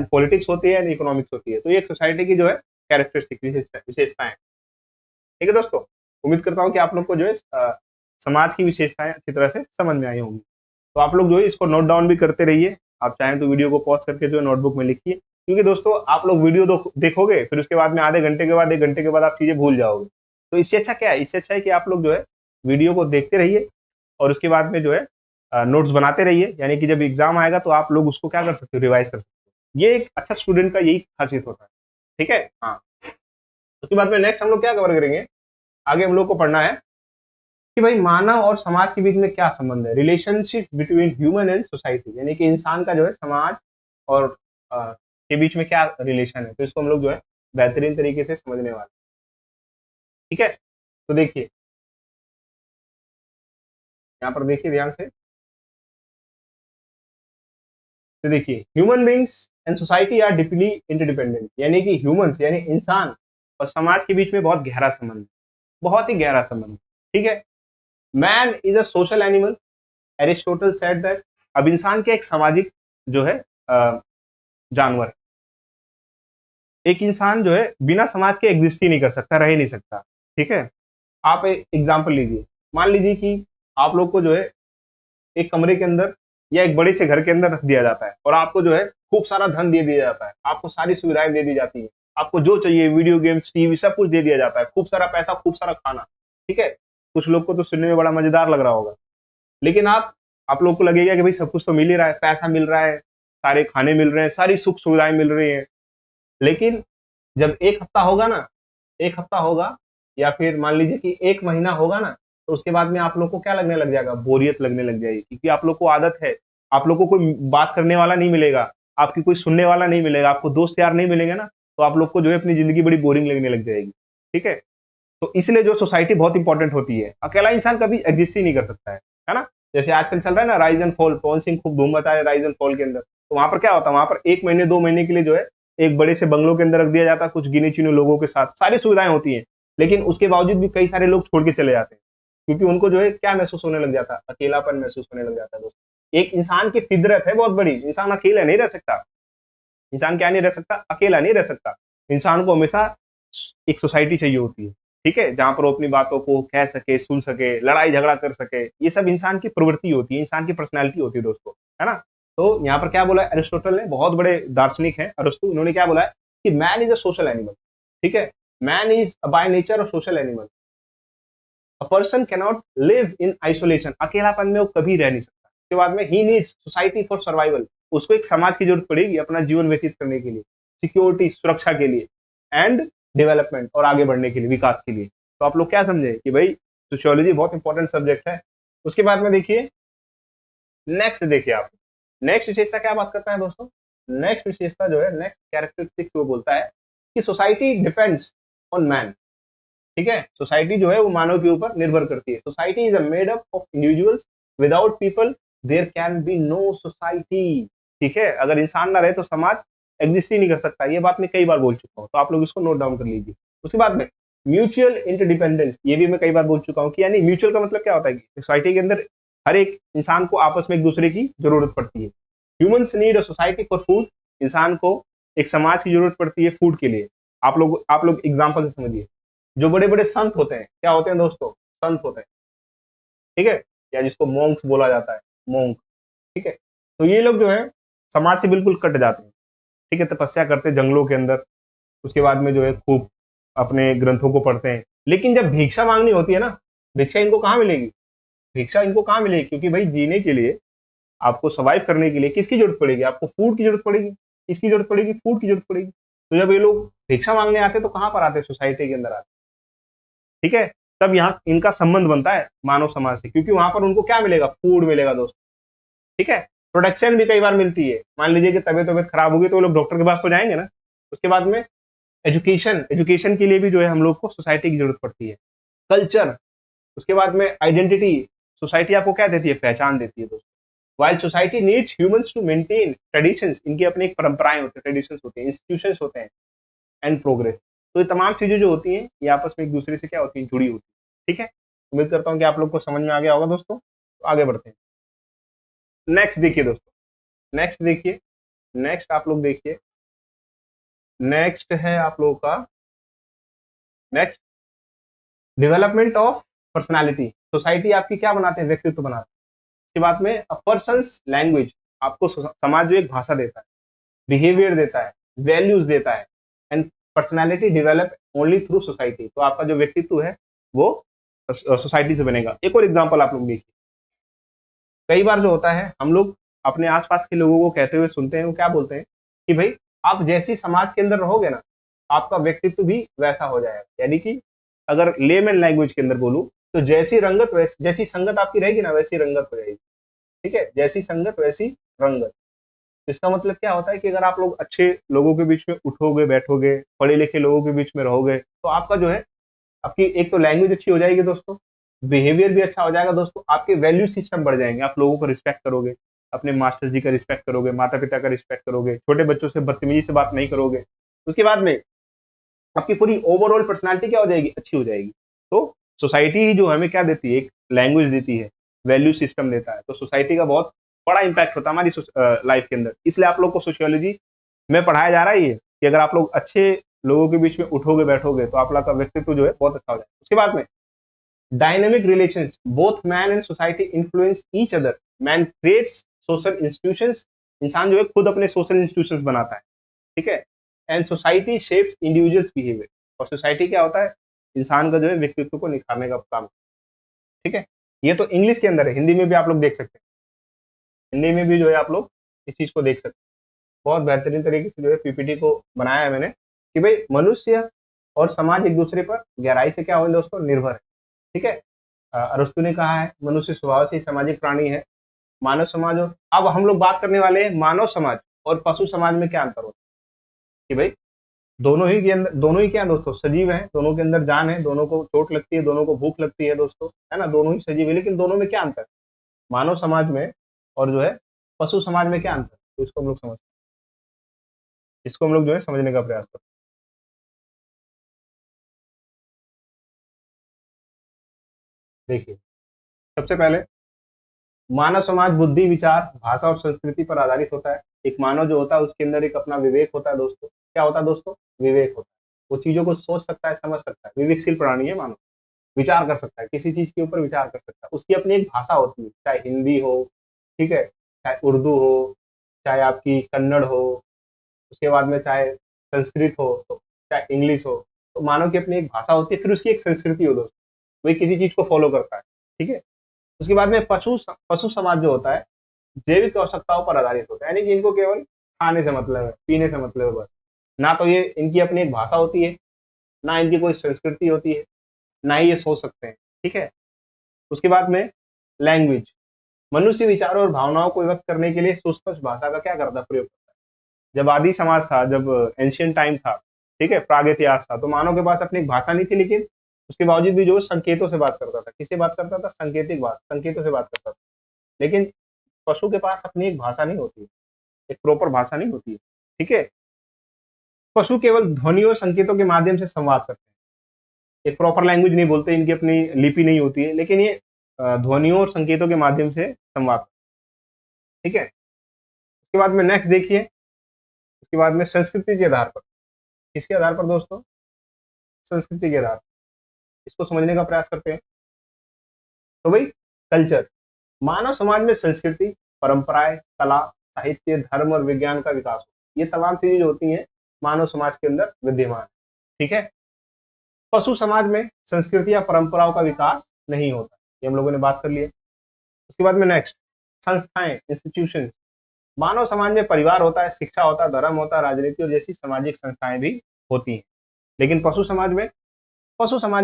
Speaker 1: पॉलिटिक्स होती है, इकोनॉमिक्स होती है। तो ये एक सोसाइटी की जो है कैरेक्टरिस्टिक विशेषताएं, ठीक है दोस्तों। उम्मीद करता हूँ कि आप लोग को जो है समाज की विशेषताएं अच्छी तरह से समझ में आई होंगी। तो आप लोग जो है इसको नोट डाउन भी करते रहिए। आप चाहें तो वीडियो को पॉज करके जो है नोटबुक में लिखिए, क्योंकि दोस्तों आप लोग वीडियो देखोगे, फिर उसके बाद में आधे घंटे के बाद, 1 घंटे के बाद आप चीजें भूल जाओगे। तो इससे अच्छा क्या है, इससे अच्छा है कि आप लोग जो है वीडियो को देखते रहिए और उसके बाद में जो है नोट्स बनाते रहिए। यानी कि जब एग्जाम आएगा तो आप लोग उसको क्या कर सकते हो, रिवाइज कर सकते हो। ये एक अच्छा स्टूडेंट का यही खासियत होता है, ठीक है। हाँ, उसके बाद में नेक्स्ट हम लोग क्या कवर करेंगे, आगे हम लोग को पढ़ना है कि भाई मानव और समाज के बीच में क्या संबंध है, relationship between human and society. यानी कि इंसान का जो है समाज और के बीच में क्या रिलेशन है। तो इसको हम लोग जो है बेहतरीन तरीके से समझने वाले, ठीक है। तो देखिए यहाँ पर देखिए ध्यान से, तो देखिए human beings and society are deeply interdependent. यानी कि ह्यूमंस यानी इंसान और समाज के बीच में बहुत गहरा संबंध है, बहुत ही गहरा संबंध, ठीक है। Man is a social animal, Aristotle said that. अब इंसान के एक सामाजिक जो है जानवर है। एक इंसान जो है बिना समाज के एग्जिस्ट ही नहीं कर सकता, रह ही नहीं सकता, ठीक है। आप एक एग्जाम्पल लीजिए, मान लीजिए कि आप लोग को जो है एक कमरे के अंदर या एक बड़े से घर के अंदर रख दिया जाता है और आपको जो है खूब सारा धन दे दिया जाता है, आपको सारी सुविधाएं दे दी जाती है, आपको जो चाहिए वीडियो गेम्स, टीवी, सब कुछ दे दिया जाता है, खूब सारा पैसा, खूब सारा खाना, ठीक है। कुछ लोग को तो सुनने में बड़ा मजेदार लग रहा होगा, लेकिन आप लोग को लगेगा कि भाई सब कुछ तो मिल ही रहा है, पैसा मिल रहा है, सारे खाने मिल रहे हैं, सारी सुख सुविधाएं मिल रही हैं। लेकिन जब एक हफ्ता होगा ना, एक हफ्ता होगा या फिर मान लीजिए कि 1 महीना होगा ना, तो उसके बाद में आप लोग को क्या लगने लग जाएगा, बोरियत लगने लग जाएगी। क्योंकि आप लोग को आदत है, आप लोग को कोई बात करने वाला नहीं मिलेगा, आपकी कोई सुनने वाला नहीं मिलेगा, आपको दोस्त यार नहीं मिलेंगे ना, तो आप लोग को जो है अपनी जिंदगी बड़ी बोरिंग लगने लग जाएगी, ठीक है। तो इसलिए जो सोसाइटी बहुत इंपॉर्टेंट होती है। अकेला इंसान कभी एग्जिस्ट ही नहीं कर सकता है ना। जैसे आजकल चल रहा है ना rise and fall, Pawan Singh खूब धूम मचा है राइज एंड फॉल के अंदर। तो वहां पर क्या होता है, वहां पर 1 महीने 2 महीने के लिए जो है एक बड़े से बंगलों के अंदर रख दिया जाता है, कुछ गिने चुने लोगों के साथ, सारी सुविधाएं होती हैं। लेकिन उसके बावजूद भी कई सारे लोग छोड़ के चले जाते हैं, क्योंकि उनको जो है क्या महसूस होने लग जाता है, अकेलापन महसूस होने लग जाता है दोस्तों। एक इंसान की फितरत है बहुत बड़ी, इंसान अकेला नहीं रह सकता, इंसान क्या नहीं रह सकता, अकेला नहीं रह सकता। इंसान को हमेशा एक सोसाइटी चाहिए होती है, ठीक है, जहां पर वो अपनी बातों को कह सके, सुन सके, लड़ाई झगड़ा कर सके। ये सब इंसान की प्रवृत्ति होती है, इंसान की पर्सनैलिटी होती है दोस्तों, है ना। तो यहाँ पर क्या बोला है अरिस्टोटल ने, बहुत बड़े दार्शनिक है अरिस्टो, उन्होंने क्या बोला है कि man is a social animal, ठीक है, man is by nature a social animal. A person can not live in isolation, अकेलापन में वो कभी रह नहीं सकता। उसके बाद में he needs society for survival, उसको एक समाज की जरूरत पड़ेगी अपना जीवन व्यतीत करने के लिए, सिक्योरिटी, सुरक्षा के लिए, एंड डेवलपमेंट, और आगे बढ़ने के लिए, विकास के लिए। तो आप लोग क्या समझे कि भाई सोशियोलॉजी बहुत इंपॉर्टेंट सब्जेक्ट है। उसके बाद में देखिए नेक्स्ट, देखिए आप नेक्स्ट विशेषता क्या बात करता है दोस्तों, नेक्स्ट विशेषता जो है, नेक्स्ट कैरेक्टरिस्टिक वो बोलता है कि सोसाइटी डिपेंड्स ऑन मैन, ठीक है, सोसाइटी जो है वो मानव के ऊपर निर्भर करती है। Society is made up of individuals, without people there can be no society, ठीक है, अगर इंसान ना रहे तो समाज एग्जिस्ट ही नहीं कर सकता। ये बात मैं कई बार बोल चुका हूँ, तो आप लोग इसको नोट डाउन कर लीजिए। उसके बाद में म्यूचुअल इंटरडिपेंडेंस, ये भी मैं कई बार बोल चुका हूँ कि यानी म्यूचुअल का मतलब क्या होता है कि सोसाइटी के अंदर हर एक इंसान को आपस में एक दूसरे की जरूरत पड़ती है। Humans need a society for food, इंसान को एक समाज की जरूरत पड़ती है फूड के लिए। आप लोग एग्जाम्पल से समझिए, जो बड़े बड़े संत होते हैं, क्या होते हैं दोस्तों, संत होते हैं, ठीक है, या जिसको मोंक्स बोला जाता है, मोंक, ठीक है। तो ये लोग जो है समाज से बिल्कुल कट जाते हैं, ठीक है, तपस्या करते हैं जंगलों के अंदर। उसके बाद में जो है खूब अपने ग्रंथों को पढ़ते हैं। लेकिन जब भिक्षा मांगनी होती है ना, भिक्षा इनको कहाँ मिलेगी, भिक्षा इनको कहाँ मिलेगी, क्योंकि भाई जीने के लिए, आपको सर्वाइव करने के लिए किसकी जरूरत पड़ेगी, आपको फूड की जरूरत पड़ेगी, किसकी जरूरत पड़ेगी, फूड की जरूरत पड़ेगी। तो जब ये लोग भिक्षा मांगने आते हैं तो कहाँ पर आते हैं, सोसाइटी के अंदर आते हैं, ठीक है। तब यहाँ इनका संबंध बनता है मानव समाज से, क्योंकि वहां पर उनको क्या मिलेगा, फूड मिलेगा दोस्त, ठीक है। प्रोटेक्शन भी कई बार मिलती है, मान लीजिए कि तबियत तबियत खराब होगी तो वो लोग डॉक्टर के पास तो जाएंगे ना। उसके बाद में एजुकेशन, एजुकेशन के लिए भी जो है हम लोग को सोसाइटी की जरूरत पड़ती है। कल्चर, उसके बाद में आइडेंटिटी, सोसाइटी आपको क्या देती है, पहचान देती है दोस्तों। While society needs humans to maintain traditions, इनकी अपनी एक परंपराएं होती है, ट्रेडिशंस होते हैं, इंस्टीट्यूशंस होते हैं, एंड प्रोग्रेस। तो ये तमाम चीजें जो होती हैं ये आपस में एक दूसरे से क्या होती हैं, जुड़ी होती है, ठीक है। उम्मीद करता हूँ कि आप लोग को समझ में आ गया होगा दोस्तों। तो आगे बढ़ते हैं, नेक्स्ट देखिए दोस्तों, नेक्स्ट देखिए, नेक्स्ट आप लोग देखिए, नेक्स्ट है आप लोगों का, next development of personality. Society आपकी क्या बनाते हैं, व्यक्तित्व बनाते हैं। इसके बाद में अ पर्सन्स लैंग्वेज, आपको समाज जो एक भाषा देता है, बिहेवियर देता है, वैल्यूज देता है, and personality develop only through society. तो आपका जो व्यक्तित्व है वो सोसाइटी से बनेगा। एक और एग्जांपल आप लोग देखिए, कई बार जो होता है हम लोग अपने आसपास के लोगों को कहते हुए सुनते हैं, वो क्या बोलते हैं कि भाई आप जैसी समाज के अंदर रहोगे ना, आपका व्यक्तित्व भी वैसा हो जाएगा। यानी कि अगर लेमन लैंग्वेज के अंदर बोलूं तो जैसी रंगत वैसी, जैसी संगत आपकी रहेगी ना वैसी रंगत हो जाएगी, ठीक है, जैसी संगत वैसी रंगत। इसका मतलब क्या होता है कि अगर आप लोग अच्छे लोगों के बीच में उठोगे बैठोगे, पढ़े लिखे लोगों के बीच में रहोगे, तो आपका जो है, आपकी एक तो लैंग्वेज अच्छी हो जाएगी दोस्तों, बिहेवियर भी अच्छा हो जाएगा दोस्तों, आपके वैल्यू सिस्टम बढ़ जाएंगे, आप लोगों को रिस्पेक्ट करोगे, अपने मास्टर जी का रिस्पेक्ट करोगे, माता पिता का रिस्पेक्ट करोगे, छोटे बच्चों से बदतमीजी से बात नहीं करोगे। उसके बाद में आपकी पूरी ओवरऑल पर्सनालिटी क्या हो जाएगी, अच्छी हो जाएगी। तो सोसाइटी जो हमें क्या देती है, एक लैंग्वेज देती है, वैल्यू सिस्टम देता है। तो सोसाइटी का बहुत बड़ा इंपैक्ट होता है हमारी लाइफ के अंदर। इसलिए आप लोग को सोशियोलॉजी में पढ़ाया जा रहा है ये, कि अगर आप लोग अच्छे लोगों के बीच में उठोगे बैठोगे तो आप लोग का व्यक्तित्व जो है बहुत अच्छा हो जाएगा। उसके बाद में dynamic relations, both man and society influence each other, man creates social institutions, इंसान जो है खुद अपने सोशल इंस्टीट्यूशंस बनाता है, ठीक है, and society shapes individuals behaviour, और सोसाइटी क्या होता है, इंसान का जो है व्यक्तित्व को निखारने का काम, ठीक है। ये तो इंग्लिश के अंदर है, हिंदी में भी आप लोग देख सकते हैं, हिंदी में भी जो है आप लोग इस चीज को देख सकते हैं। बहुत बेहतरीन तरीके से जो है पीपीटी को बनाया है मैंने, कि भाई मनुष्य और समाज एक दूसरे पर गहराई से क्या हो दोस्तों, निर्भर है, ठीक है। अरस्तु ने कहा है मनुष्य स्वभाव से ही सामाजिक प्राणी है। मानव समाज और अब हम लोग बात करने वाले हैं मानव समाज और पशु समाज में क्या अंतर होता है, कि भाई दोनों ही के अंदर, दोनों ही क्या है दोस्तों, सजीव हैं, दोनों के अंदर जान है, दोनों को चोट लगती है, दोनों को भूख लगती है दोस्तों, है ना, दोनों ही सजीव है, लेकिन दोनों में क्या अंतर है, मानव समाज में और जो है पशु समाज में क्या अंतर है। तो इसको हम लोग समझते हैं, इसको हम लोग जो है समझने का प्रयास करते हैं। देखिए, सबसे पहले मानव समाज बुद्धि, विचार, भाषा और संस्कृति पर आधारित होता है। एक मानव जो होता है उसके अंदर एक अपना विवेक होता है दोस्तों। क्या होता है दोस्तों? विवेक होता है। वो चीज़ों को सोच सकता है, समझ सकता है। विवेकशील प्राणी है मानव। विचार कर सकता है, किसी चीज़ के ऊपर विचार कर सकता है। उसकी अपनी एक भाषा होती है, चाहे हिंदी हो, ठीक है? चाहे उर्दू हो, चाहे आपकी कन्नड़ हो, उसके बाद में चाहे संस्कृत हो, तो चाहे इंग्लिश हो। तो मानव की अपनी एक भाषा होती है, फिर उसकी एक संस्कृति हो दोस्तों। वही किसी चीज़ को फ़ॉलो करता है, ठीक है? उसके बाद में पशु समाज जो होता है, जैविक आवश्यकताओं पर आधारित होता है, यानी कि इनको केवल खाने से मतलब है, पीने से मतलब है बस। ना तो ये इनकी अपनी एक भाषा होती है, ना इनकी कोई संस्कृति होती है, ना ही ये सोच सकते हैं, ठीक है? उसके बाद में लैंग्वेज, मनुष्य विचारों और भावनाओं को व्यक्त करने के लिए सुस्पष्ट भाषा का क्या करता है? प्रयोग करता है। जब आदि समाज था, जब एंशिएंट टाइम था, ठीक है? प्राग इतिहास था, तो मानव के पास अपनी एक भाषा नहीं थी, लेकिन उसके बावजूद भी जो संकेतों से बात करता था। किससे बात करता था? संकेतों से बात करता था। लेकिन पशु के पास अपनी एक भाषा नहीं होती है, एक प्रॉपर भाषा नहीं होती है, ठीक है? पशु केवल ध्वनि और संकेतों के माध्यम से संवाद करते हैं। एक प्रॉपर लैंग्वेज नहीं बोलते, इनकी अपनी लिपि नहीं होती है, लेकिन ये ध्वनियों और संकेतों के माध्यम से संवाद करते हैं, ठीक है? उसके बाद में नेक्स्ट देखिए, उसके बाद में संस्कृति के आधार पर। किसके आधार पर दोस्तों? संस्कृति के आधार पर। इसको समझने का प्रयास करते हैं। तो भाई कल्चर, मानव समाज में संस्कृति, परंपराएं, कला, साहित्य, धर्म और विज्ञान का विकास हो। ये तमाम चीजें जो होती हैं मानव समाज के अंदर विद्यमान है, ठीक है? पशु समाज में संस्कृति या परंपराओं का विकास नहीं होता, ये हम लोगों ने बात कर लिया। उसके बाद में नेक्स्ट, संस्थाएं, इंस्टीट्यूशन। मानव समाज में परिवार होता है, शिक्षा होता है, धर्म होता है, राजनीति और जैसी सामाजिक संस्थाएं भी होती हैं। लेकिन पशु समाज में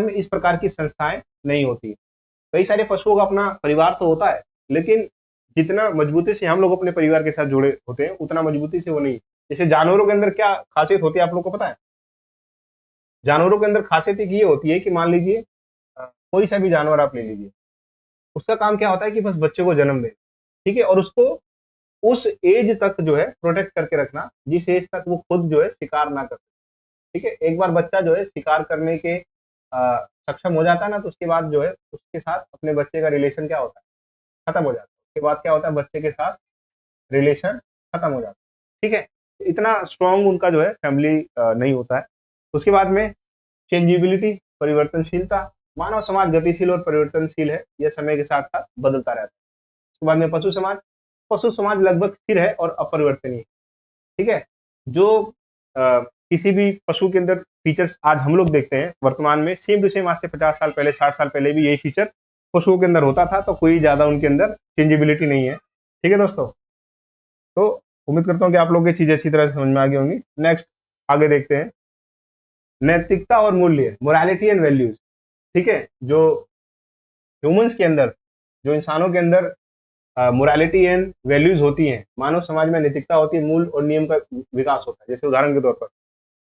Speaker 1: इस प्रकार की संस्थाएं नहीं होती। कई सारे पशुओं का अपना परिवार तो होता है, लेकिन जितना मजबूती से हम लोग अपने परिवार के साथ जुड़े होते हैं, उतना मजबूती से वो नहीं। जैसे जानवरों के अंदर क्या खासियत होती है आप लोग को पता है? जानवरों के अंदर खासियत एक ये होती है कि मान लीजिए कोई सा भी जानवर आप ले लीजिए, उसका काम क्या होता है कि बस बच्चे को जन्म दे, ठीक है? और उसको उस एज तक जो है प्रोटेक्ट करके रखना, जिस एज तक वो खुद जो है शिकार ना कर सके, ठीक है? एक बार बच्चा जो है शिकार करने के सक्षम हो जाता है ना, तो उसके बाद जो है उसके साथ अपने बच्चे का रिलेशन क्या होता है? खत्म हो जाता है। उसके बाद क्या होता है? बच्चे के साथ रिलेशन खत्म हो जाता है, ठीक है? इतना स्ट्रॉन्ग उनका जो है फैमिली नहीं होता है। उसके बाद में चेंजेबिलिटी, परिवर्तनशीलता। मानव समाज गतिशील और परिवर्तनशील है, यह समय के साथ साथ बदलता रहता है। उसके बाद में पशु समाज लगभग स्थिर है और अपरिवर्तनीय, ठीक है? जो किसी भी पशु के अंदर फीचर्स आज हम लोग देखते हैं वर्तमान में, सेम टू सेम आज से 50 साल पहले, 60 साल पहले भी यही फीचर पशुओं के अंदर होता था, तो कोई ज्यादा उनके अंदर चेंजेबिलिटी नहीं है, ठीक है दोस्तों? तो उम्मीद करता हूँ कि आप लोग ये चीजें अच्छी तरह से समझ में आ गई होंगी। नेक्स्ट आगे देखते हैं, नैतिकता और मूल्य, मोरालिटी एंड वैल्यूज, ठीक है? जो ह्यूमंस के अंदर, जो इंसानों के अंदर मोरालिटी एंड वैल्यूज होती हैं, मानव समाज में नैतिकता होती है, मूल और नियम का विकास होता है। जैसे उदाहरण के तौर पर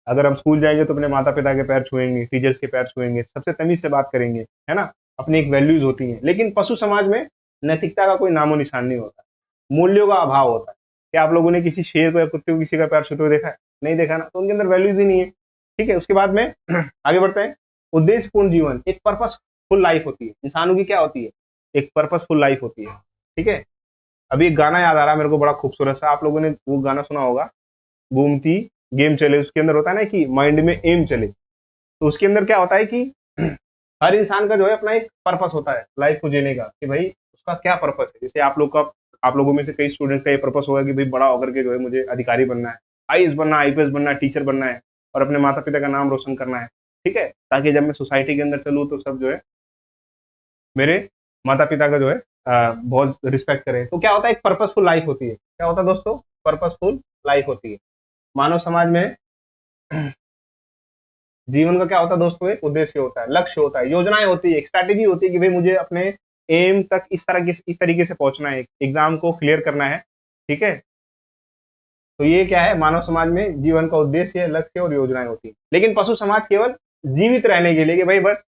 Speaker 1: अगर हम स्कूल जाएंगे तो अपने माता पिता के पैर छुएंगे, टीचर्स के पैर छुएंगे, सबसे तमीज से बात करेंगे, है ना? अपनी एक वैल्यूज होती हैं। लेकिन पशु समाज में नैतिकता का कोई नामो निशान नहीं होता, मूल्यों का अभाव होता है। क्या आप लोगों ने किसी शेर को या कुत्ते को किसी का पैर छूते हुए देखा है? नहीं देखा ना, तो उनके अंदर वैल्यूज ही नहीं है, ठीक है? उसके बाद में आगे बढ़ते हैं, उद्देश्यपूर्ण जीवन, एक पर्पसफुल लाइफ होती है इंसानों की। क्या होती है? एक पर्पसफुल लाइफ होती है, ठीक है? अभी एक गाना याद आ रहा है मेरे को, बड़ा खूबसूरत सा, आप लोगों ने वो गाना सुना होगा, घूमती गेम चले। उसके अंदर होता है ना कि माइंड में एम चले, तो उसके अंदर क्या होता है कि हर इंसान का जो है अपना एक पर्पस होता है लाइफ को जीने का, कि भाई उसका क्या पर्पस है। जैसे आप लोगों में से कई स्टूडेंट्स का ये पर्पस होगा कि भाई बड़ा होकर के जो है मुझे अधिकारी बनना है, आईएएस बनना है, आईपीएस बनना है, टीचर बनना है, और अपने माता पिता का नाम रोशन करना है, ठीक है? ताकि जब मैं सोसाइटी के अंदर चलूँ तो सब जो है मेरे माता पिता का जो है बहुत रिस्पेक्ट करें। तो क्या होता है? एक पर्पसफुल लाइफ होती है। क्या होता है दोस्तों? पर्पसफुल लाइफ होती है। मानव समाज में जीवन का क्या होता है दोस्तों? एक उद्देश्य होता है, लक्ष्य होता है, योजनाएं होती है, एक स्ट्रैटेजी होती है कि भाई मुझे अपने एम तक इस तरीके से पहुंचना है, एग्जाम को क्लियर करना है, ठीक है? तो ये क्या है? मानव समाज में जीवन का उद्देश्य, लक्ष्य और योजनाएं होती है। लेकिन पशु समाज केवल जीवित रहने के लिए, कि भाई बस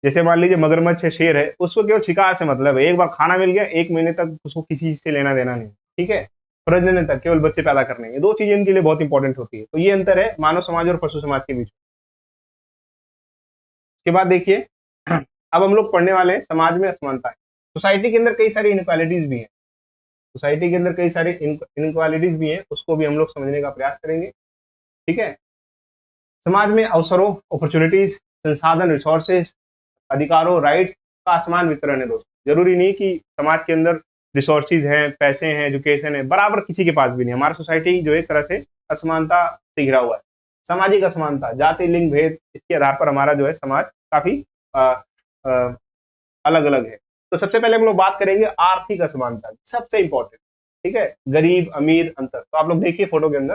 Speaker 1: जैसे मान लीजिए मगरमच्छ है, शेर है, उसको केवल शिकार से मतलब है, एक बार खाना मिल गया, 1 महीने तक उसको किसी से लेना देना नहीं, ठीक है? प्रजनन तक केवल बच्चे पैदा करने, ये दो चीजें इनके लिए बहुत इंपॉर्टेंट होती है। तो ये अंतर है मानव समाज और पशु समाज के बीच। के बाद देखिए अब हम लोग पढ़ने वाले हैं समाज में असमानताएं। सोसाइटी के अंदर कई सारी इनक्वालिटीज भी हैं, सोसाइटी के अंदर कई सारी इनक्वालिटीज भी हैं, उसको भी हम लोग समझने का प्रयास करेंगे। ठीक है, समाज में अवसरों, अपॉर्चुनिटीज, संसाधन, रिसोर्सेज, अधिकारों, राइट्स का असमान वितरण है दोस्तों। जरूरी नहीं कि समाज के अंदर रिसोर्सेज हैं, पैसे हैं, एजुकेशन है, बराबर किसी के पास भी नहीं। हमारा सोसाइटी जो एक तरह से असमानता से घिरा हुआ है। सामाजिक असमानता, जाति, लिंग भेद, इसके आधार पर हमारा जो है समाज काफी अलग अलग है। तो सबसे पहले हम लोग बात करेंगे आर्थिक असमानता, सबसे इंपॉर्टेंट। ठीक है, गरीब अमीर अंतर। तो आप लोग देखिए फोटो के अंदर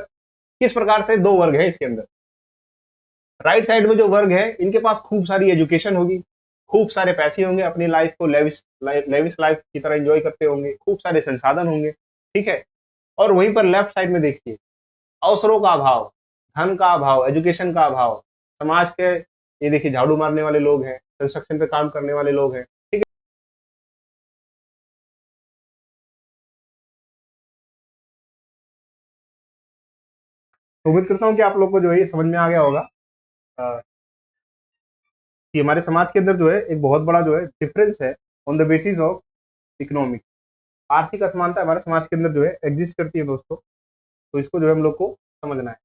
Speaker 1: किस प्रकार से दो वर्ग है इसके अंदर। राइट साइड में जो वर्ग है, इनके पास खूब सारी एजुकेशन होगी, खूब सारे पैसे होंगे, अपनी लाइफ को लेविश लाइफ की तरह एंजॉय करते होंगे, खूब सारे संसाधन होंगे। ठीक है, और वहीं पर लेफ्ट साइड में देखिए अवसरों का अभाव, धन का अभाव, एजुकेशन का अभाव। समाज के ये देखिए झाड़ू मारने वाले लोग हैं, कंस्ट्रक्शन पे काम करने वाले लोग हैं। ठीक है, तो उम्मीद करता हूँ कि आप लोग को जो है ये समझ में आ गया होगा अ, कि हमारे समाज के अंदर जो है एक बहुत बड़ा जो है डिफरेंस है on the basis of economic. आर्थिक असमानता हमारे समाज के अंदर जो है एग्जिस्ट करती है दोस्तों, तो इसको जो है हम लोग को समझना है।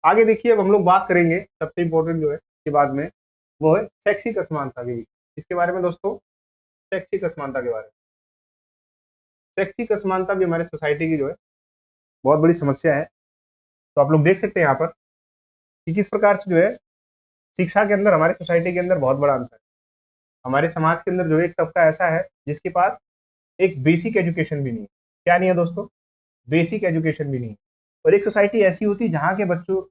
Speaker 1: आगे देखिए, अब हम लोग बात करेंगे सबसे इम्पोर्टेंट जो है इसके बाद में, वो है शैक्षिक असमानता की। इसके बारे में दोस्तों, शैक्षिक असमानता के बारे में, शैक्षिक असमानता भी हमारे सोसाइटी की जो है बहुत बड़ी समस्या है। तो आप लोग देख सकते हैं यहाँ पर कि किस प्रकार से जो है शिक्षा के अंदर हमारे सोसाइटी के अंदर बहुत बड़ा अंतर है। हमारे समाज के अंदर जो है एक तबका ऐसा है जिसके पास एक बेसिक एजुकेशन भी नहीं है। क्या नहीं है दोस्तों? बेसिक एजुकेशन भी नहीं है। और एक सोसाइटी ऐसी होती है जहाँ के बच्चों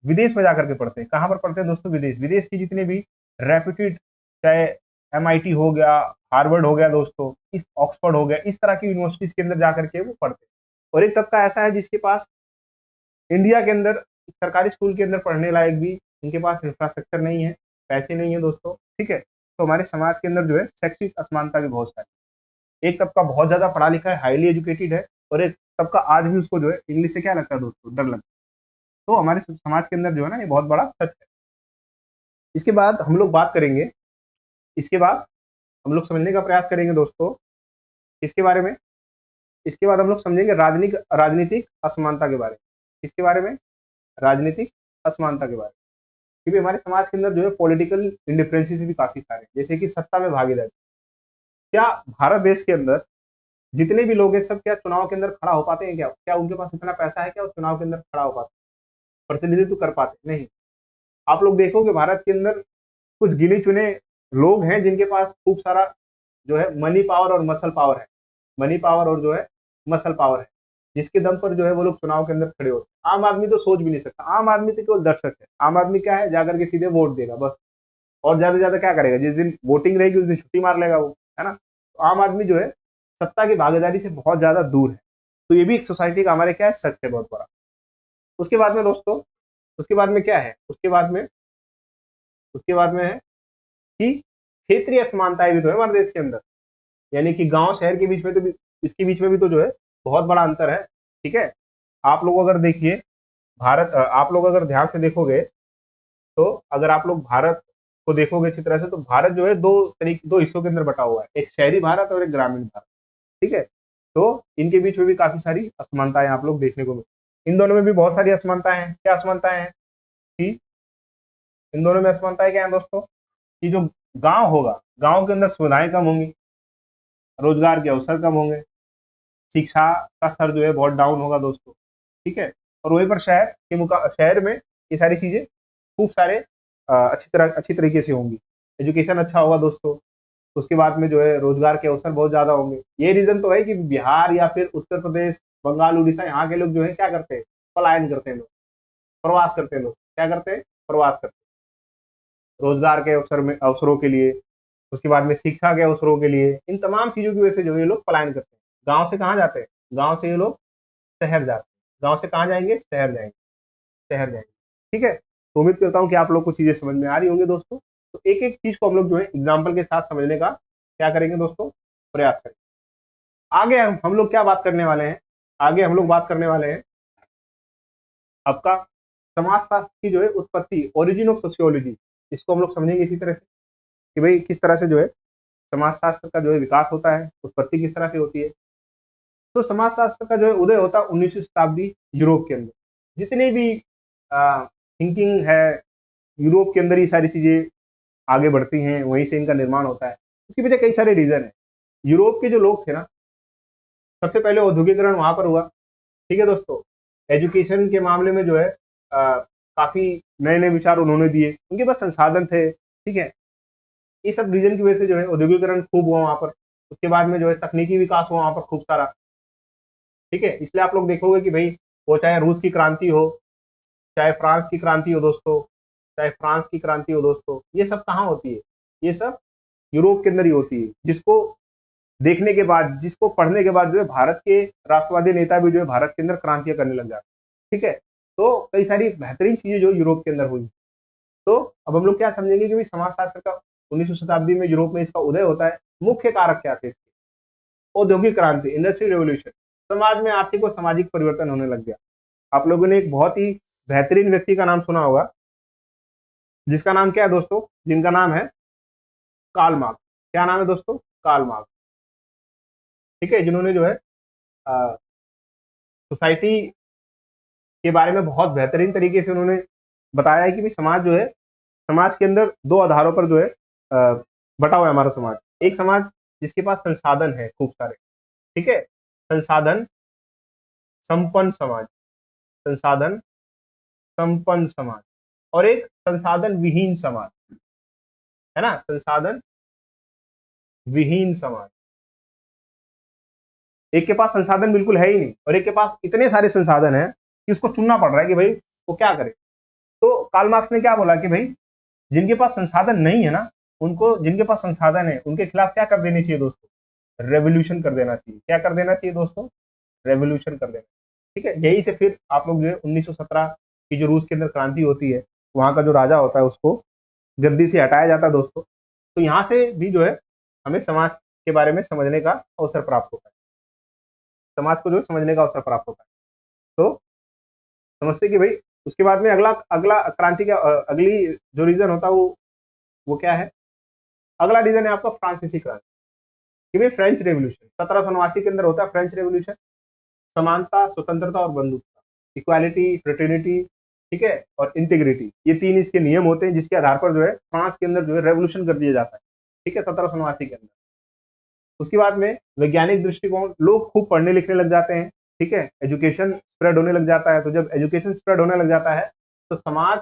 Speaker 1: विदेश में जाकर के पढ़ते हैं। कहाँ पर पढ़ते हैं दोस्तों? विदेश। विदेश की जितने भी रेप्यूटेड, चाहे एमआईटी हो गया, हार्वर्ड हो गया दोस्तों, इस ऑक्सफोर्ड हो गया, इस तरह की यूनिवर्सिटीज के अंदर जाकर के वो पढ़ते हैं। और एक तबका ऐसा है जिसके पास इंडिया के अंदर सरकारी स्कूल के अंदर पढ़ने लायक भी इनके पास इंफ्रास्ट्रक्चर नहीं है, पैसे नहीं है दोस्तों। ठीक है, तो हमारे समाज के अंदर जो है शैक्षिक असमानता भी बहुत सारी। एक तबका बहुत ज्यादा पढ़ा लिखा है, हाईली एजुकेटेड है, और एक तबका आज भी उसको जो है इंग्लिश से क्या लगता है दोस्तों? डर लगता है। तो हमारे समाज के अंदर जो है ना, ये बहुत बड़ा सच है। इसके बाद हम लोग बात करेंगे, इसके बाद हम लोग समझने का प्रयास करेंगे दोस्तों इसके बारे में। इसके बाद हम लोग समझेंगे राजनीतिक असमानता के बारे में। इसके बारे में राजनीतिक असमानता के बारे में, क्योंकि हमारे समाज के अंदर जो है पॉलिटिकल इंडिफरेंसेस भी काफी सारे हैं, जैसे कि सत्ता में भागीदारी। क्या भारत देश के अंदर जितने भी लोग हैं सब क्या चुनाव के अंदर खड़ा हो पाते हैं? क्या क्या उनके पास इतना पैसा है क्या वो चुनाव के अंदर खड़ा हो पाते, प्रतिनिधित्व कर पाते? नहीं। आप लोग देखोगे भारत के अंदर कुछ गिने चुने लोग हैं जिनके पास खूब सारा जो है मनी पावर और मसल पावर है, मनी पावर और जो है मसल पावर है, जिसके दम पर जो है वो लोग चुनाव के अंदर खड़े होते हैं। आम आदमी तो सोच भी नहीं सकता। आम आदमी तो केवल दर्शक है। आम आदमी क्या है? जाकर के सीधे वोट देगा बस। और ज्यादा से ज्यादा क्या करेगा? जिस दिन वोटिंग रहेगी उस दिन छुट्टी मार लेगा वो, है ना? तो आम आदमी जो है सत्ता की भागीदारी से बहुत ज्यादा दूर है। तो ये भी एक सोसाइटी का हमारे क्या है सच है बहुत बड़ा। उसके बाद में दोस्तों, उसके बाद में क्या है? उसके बाद में है कि क्षेत्रीय असमानताएं भी तो है हमारे देश के अंदर। यानी कि गांव शहर के बीच में तो भी, इसके बीच में भी तो जो है बहुत बड़ा अंतर है। ठीक है, आप लोग अगर देखिए आप लोग अगर ध्यान से देखोगे, तो अगर आप लोग भारत को देखोगे अच्छी तरह से, तो भारत जो है दो हिस्सों के अंदर बटा हुआ है, एक शहरी भारत और एक ग्रामीण भारत। ठीक है, तो इनके बीच में भी काफी सारी असमानताएं आप लोग देखने को मिलती। इन दोनों में भी बहुत सारी असमानताएं हैं। क्या असमानताएं हैं? कि इन दोनों में असमानताएं क्या है दोस्तों? कि जो गांव होगा, गांव के अंदर सुविधाएं कम होंगी, रोजगार के अवसर कम होंगे, शिक्षा का स्तर जो है बहुत डाउन होगा दोस्तों। ठीक है, और वहीं पर शहर में ये सारी चीजें खूब सारे अच्छी तरीके से होंगी। एजुकेशन अच्छा होगा दोस्तों। उसके बाद में जो है रोजगार के अवसर बहुत ज्यादा होंगे। ये रीजन तो है कि बिहार या फिर उत्तर प्रदेश, बंगाल, उड़ीसा, यहाँ के लोग जो है क्या करते हैं? पलायन करते हैं लोग, प्रवास करते हैं लोग। क्या करते हैं? प्रवास करते हैं रोजगार के अवसरों के लिए, उसके बाद में शिक्षा के अवसरों के लिए। इन तमाम चीजों की वजह से जो है ये लोग पलायन करते हैं। गाँव से कहाँ जाते हैं? गाँव से ये लोग शहर जाते हैं। गाँव से कहाँ जाएंगे? शहर जाएंगे। शहर जाएंगे। ठीक है, तो उम्मीद करता हूँ कि आप लोग को चीजें समझ में आ रही होंगी दोस्तों। तो एक एक चीज को हम लोग जो है एग्जाम्पल के साथ समझने का क्या करेंगे दोस्तों? प्रयास करेंगे। आगे हम लोग क्या बात करने वाले हैं? आगे हम लोग बात करने वाले हैं आपका समाजशास्त्र की जो है उत्पत्ति, ओरिजिन ऑफ सोशियोलॉजी। इसको हम लोग समझेंगे इसी तरह से। कि भाई किस तरह से जो है समाजशास्त्र का जो है विकास होता है, उत्पत्ति किस तरह से होती है। तो समाजशास्त्र का जो है उदय होता है 19वीं शताब्दी यूरोप के अंदर। जितनी भी थिंकिंग है यूरोप के अंदर, ये सारी चीजें आगे बढ़ती हैं, वहीं से इनका निर्माण होता है। उसके पीछे कई सारे रीजन है। यूरोप के जो लोग थे ना, सबसे पहले औद्योगिकरण वहां पर हुआ। ठीक है दोस्तों, एजुकेशन के मामले में जो है काफी नए नए विचार उन्होंने दिए, उनके पास संसाधन थे। ठीक है, ये सब रीजन की वजह से जो है औद्योगिकरण खूब हुआ वहां पर। उसके बाद में जो है तकनीकी विकास हुआ वहां पर खूब सारा। ठीक है, इसलिए आप लोग देखोगे कि भाई वो चाहे रूस की क्रांति हो, चाहे फ्रांस की क्रांति हो दोस्तों, चाहे फ्रांस की क्रांति हो दोस्तों, ये सब कहाँ होती है? ये सब यूरोप के अंदर ही होती है। जिसको देखने के बाद, जिसको पढ़ने के बाद जो है भारत के राष्ट्रवादी नेता भी जो है भारत के अंदर क्रांतियां करने लग जाते हैं। ठीक है, तो कई सारी बेहतरीन चीजें जो यूरोप के अंदर हुई। तो अब हम लोग क्या समझेंगे कि भाई समाजशास्त्र का 19वीं शताब्दी में यूरोप में इसका उदय होता है। मुख्य कारक क्या थे? औद्योगिक क्रांति, इंडस्ट्रियल रेवोल्यूशन। समाज में आर्थिक और सामाजिक परिवर्तन होने लग गया। आप लोगों ने एक बहुत ही बेहतरीन व्यक्ति का नाम सुना होगा, जिसका नाम क्या है दोस्तों? जिनका नाम है कार्ल मार्क्स। क्या नाम है दोस्तों? Karl Marx. ठीक है, जिन्होंने जो है सोसाइटी के बारे में बहुत बेहतरीन तरीके से उन्होंने बताया है कि भाई समाज जो है, समाज के अंदर दो आधारों पर जो है बटा हुआ है हमारा समाज। एक समाज जिसके पास संसाधन है खूब सारे, ठीक है, संसाधन संपन्न समाज, संसाधन संपन्न समाज, और एक संसाधन विहीन समाज, है ना, संसाधन विहीन समाज। एक के पास संसाधन बिल्कुल है ही नहीं, और एक के पास इतने सारे संसाधन है कि उसको चुनना पड़ रहा है कि भाई वो क्या करे। तो कार्ल मार्क्स ने क्या बोला कि भाई जिनके पास संसाधन नहीं है ना, उनको, जिनके पास संसाधन है उनके खिलाफ क्या कर देनी चाहिए दोस्तों? रेवोल्यूशन कर देना चाहिए। क्या कर देना चाहिए दोस्तों? रेवोल्यूशन कर देना। ठीक है, यही से फिर आप लोग जो है 1917 की जो रूस के अंदर क्रांति होती है, वहां का जो राजा होता है उसको गद्दी से हटाया जाता है दोस्तों। तो यहाँ से भी जो है हमें समाज के बारे में समझने का अवसर प्राप्त होता है, समाज को जो समझने का अवसर प्राप्त होता है। तो समझते कि भाई उसके बाद में अगला अगला क्रांति का अगली जो रीजन होता है वो क्या है? अगला रीजन है आपका फ्रांसीसी क्रांति, कि भाई फ्रेंच रेवोल्यूशन 1789 के अंदर होता है फ्रेंच रेवोल्यूशन। समानता, स्वतंत्रता और बंधुत्व, इक्वालिटी, फ्रेटर्निटी, ठीक है, और इंटीग्रिटी, ये तीन इसके नियम होते हैं जिसके आधार पर जो है फ्रांस के अंदर जो है रेवोल्यूशन कर दिया जाता है। ठीक है, 1789 के अंदर। उसके बाद में वैज्ञानिक दृष्टिकोण, लोग खूब पढ़ने लिखने लग जाते हैं। ठीक है, एजुकेशन स्प्रेड होने लग जाता है। तो जब एजुकेशन स्प्रेड होने लग जाता है तो समाज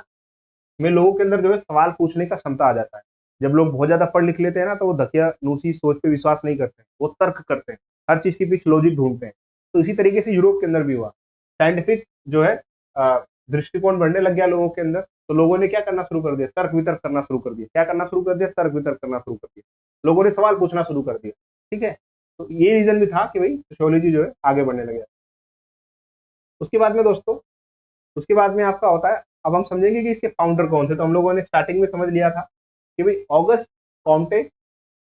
Speaker 1: में लोगों के अंदर जो है सवाल पूछने का क्षमता आ जाता है। जब लोग बहुत ज्यादा पढ़ लिख लेते हैं ना, तो वो धकियानुसी सोच पे विश्वास नहीं करते हैं, वो तर्क करते हैं, हर चीज के पीछे लॉजिक ढूंढते हैं। तो इसी तरीके से यूरोप के अंदर भी हुआ। साइंटिफिक जो है दृष्टिकोण बढ़ने लग गया लोगों के अंदर, तो लोगों ने क्या करना शुरू कर दिया? तर्क वितर्क करना शुरू कर दिया। क्या करना शुरू कर दिया? तर्क वितर्क करना शुरू कर दिया। लोगों ने सवाल पूछना शुरू कर दिया। ठीक है, तो ये रीजन भी था कि भाई सोशियोलॉजी जो है आगे बढ़ने लगे। उसके बाद में दोस्तों, उसके बाद में आपका होता है, अब हम समझेंगे कि इसके फाउंडर कौन थे। तो हम लोगों ने स्टार्टिंग में समझ लिया था कि भाई ऑगस्ट कॉम्टे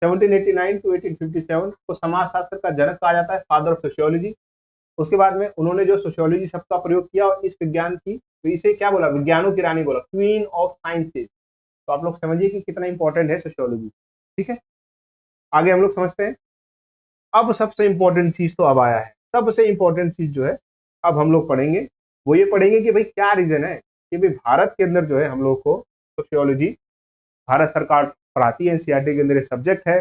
Speaker 1: 1789 टू 1857 को समाजशास्त्र का जनक कहा जाता है, फादर ऑफ सोशियोलॉजी। उसके बाद में उन्होंने जो सोशियोलॉजी शब्द का प्रयोग किया और इस विज्ञान की, तो इसे क्या बोला? विज्ञानों की रानी बोला, क्वीन ऑफ साइंसेज। तो आप लोग समझिए कि कितना इंपॉर्टेंट है सोशियोलॉजी। ठीक है, आगे हम लोग समझते हैं। अब सबसे इंपॉर्टेंट चीज तो अब आया है, सबसे इंपॉर्टेंट चीज जो है अब हम लोग पढ़ेंगे, वो ये पढ़ेंगे कि भाई क्या रीजन है कि भाई भारत के अंदर जो है हम लोग को सोशियोलॉजी भारत सरकार पढ़ाती है, एनसीईआरटी के अंदर ये सब्जेक्ट है।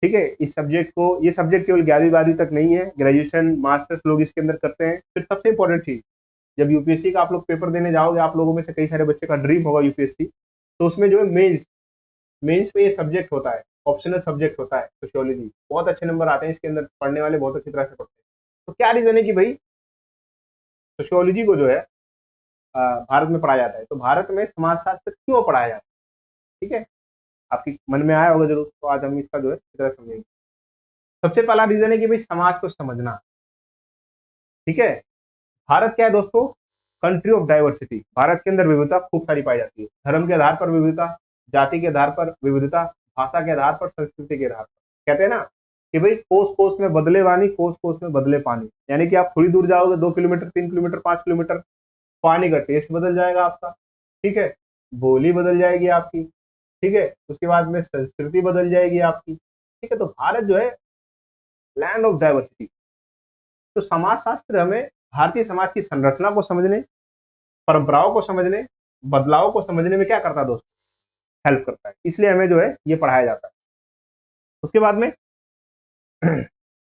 Speaker 1: ठीक है, इस सब्जेक्ट को, ये सब्जेक्ट केवल 11वीं 12वीं तक नहीं है, ग्रेजुएशन मास्टर्स लोग इसके अंदर करते हैं। फिर सबसे इंपॉर्टेंट चीज, जब यूपीएससी का आप लोग पेपर देने जाओगे, आप लोगों में से कई सारे बच्चे का ड्रीम होगा यूपीएससी, तो उसमें जो है मेंस, मेंस में ये सब्जेक्ट होता है, ऑप्शनल सब्जेक्ट होता है सोशियोलॉजी। बहुत अच्छे नंबर आते हैं इसके अंदर, पढ़ने वाले बहुत अच्छी तरह से पढ़ते हैं। तो क्या रीजन है कि भाई सोशियोलॉजी को जो है भारत में पढ़ाया जाता है? तो भारत में समाजशास्त्र क्यों पढ़ाया जाता है? ठीक है, आपके मन में आया होगा जरूर, तो आज हम इसका जो है इस तरह समझेंगे। सबसे पहला रीजन है कि भाई समाज को समझना। ठीक है, भारत क्या है दोस्तों? Country of diversity. भारत के अंदर विविधता खूब सारी पाई जाती है, धर्म के आधार पर विविधता, जाति के आधार पर विविधता, भाषा के आधार पर, संस्कृति के आधार पर। कहते हैं ना कि भाई कोस कोस में बदले वानी, कोस कोस में बदले पानी। यानी कि आप थोड़ी दूर जाओगे, 2 किलोमीटर, 3 किलोमीटर, 5 किलोमीटर, पानी का टेस्ट बदल जाएगा आपका। ठीक है, बोली बदल जाएगी आपकी, ठीक है। उसके बाद में संस्कृति बदल जाएगी आपकी, ठीक है। तो भारत जो है लैंड ऑफ डाइवर्सिटी। तो समाज शास्त्र हमें भारतीय समाज की संरचना को समझने, परंपराओं को समझने, बदलाव को समझने में क्या करता है दोस्तों, हेल्प करता है। इसलिए हमें जो है ये पढ़ाया जाता है। उसके बाद में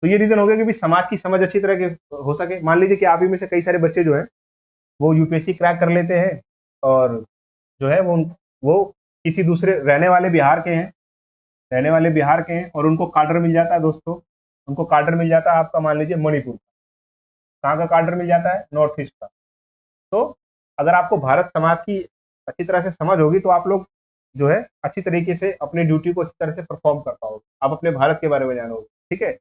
Speaker 1: तो ये रीजन हो गया कि भी समाज की समझ अच्छी तरह के हो सके। मान लीजिए कि आप ही में से कई सारे बच्चे जो है वो यूपीएससी क्रैक कर लेते हैं और जो है वो किसी दूसरे रहने वाले बिहार के हैं, रहने वाले बिहार के हैं और उनको काडर मिल जाता है दोस्तों, उनको काडर मिल जाता है आपका मान लीजिए मणिपुर। कहाँ का काडर मिल जाता है, नॉर्थ ईस्ट का। तो अगर आपको भारत समाज की अच्छी तरह से समझ होगी तो आप लोग जो है अच्छी तरीके से अपनी ड्यूटी को अच्छी तरह से परफॉर्म कर पाओगे, आप अपने भारत के बारे में जानोगे, ठीक है।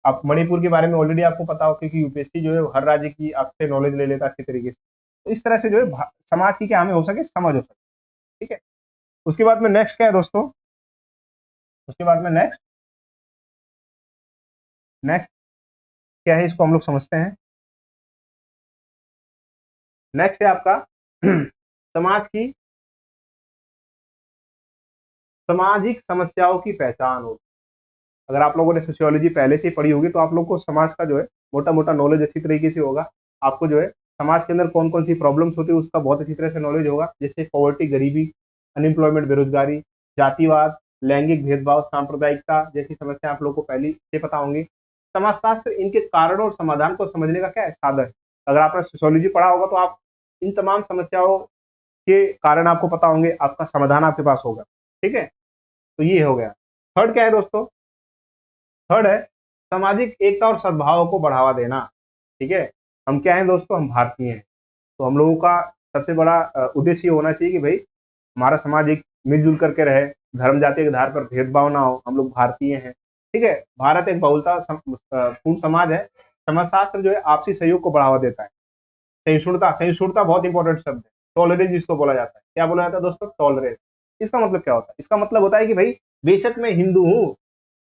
Speaker 1: आप मणिपुर के बारे में ऑलरेडी आपको पता हो क्योंकि यूपीएससी जो है हर राज्य की आपसे नॉलेज ले लेता है अच्छी तरीके से। तो इस तरह से जो है समाज की क्या हमें हो सके समझ हो सके, ठीक है। उसके बाद में नेक्स्ट क्या है दोस्तों, उसके बाद में नेक्स्ट नेक्स्ट क्या है इसको हम लोग समझते हैं। नेक्स्ट है आपका समाज की सामाजिक समस्याओं की पहचान हो। अगर आप लोगों ने सोशियोलॉजी पहले से ही पढ़ी होगी तो आप लोग को समाज का जो है मोटा मोटा नॉलेज अच्छी तरीके से होगा। आपको जो है समाज के अंदर कौन कौन सी प्रॉब्लम्स होती है उसका बहुत अच्छी तरह से नॉलेज होगा, जैसे पॉवर्टी, गरीबी, अनएम्प्लॉयमेंट, बेरोजगारी, जातिवाद, लैंगिक भेदभाव, सांप्रदायिकता जैसी समस्या आप लोग को पहले से पता होंगी। समाजशास्त्र इनके कारणों और समाधान को समझने का क्या है, साधन है। अगर आपने सोशियोलॉजी पढ़ा होगा तो आप इन तमाम समस्याओं के कारण आपको पता होंगे, आपका समाधान आपके पास होगा, ठीक है। तो ये हो गया। थर्ड क्या है दोस्तों, थर्ड है सामाजिक एकता और सद्भाव को बढ़ावा देना, ठीक है। हम क्या हैं दोस्तों, हम भारतीय हैं। तो हम लोगों का सबसे बड़ा उद्देश्य ये होना चाहिए कि भाई हमारा समाज एक मिलजुल करके रहे, धर्म जाति के आधार पर भेदभाव ना हो, हम लोग भारतीय हैं, ठीक है। भारत एक बहुलता पूर्ण समाज है। समाजशास्त्र जो है आपसी सहयोग को बढ़ावा देता है। सहिष्णुता, सहिष्णुता बहुत इंपॉर्टेंट शब्द है। टॉलरेंस जिसको बोला जाता है, क्या बोला जाता है दोस्तों, टॉलरेंस। इसका मतलब क्या होता है, इसका मतलब होता है कि भाई बेशक मैं हिंदू हूँ,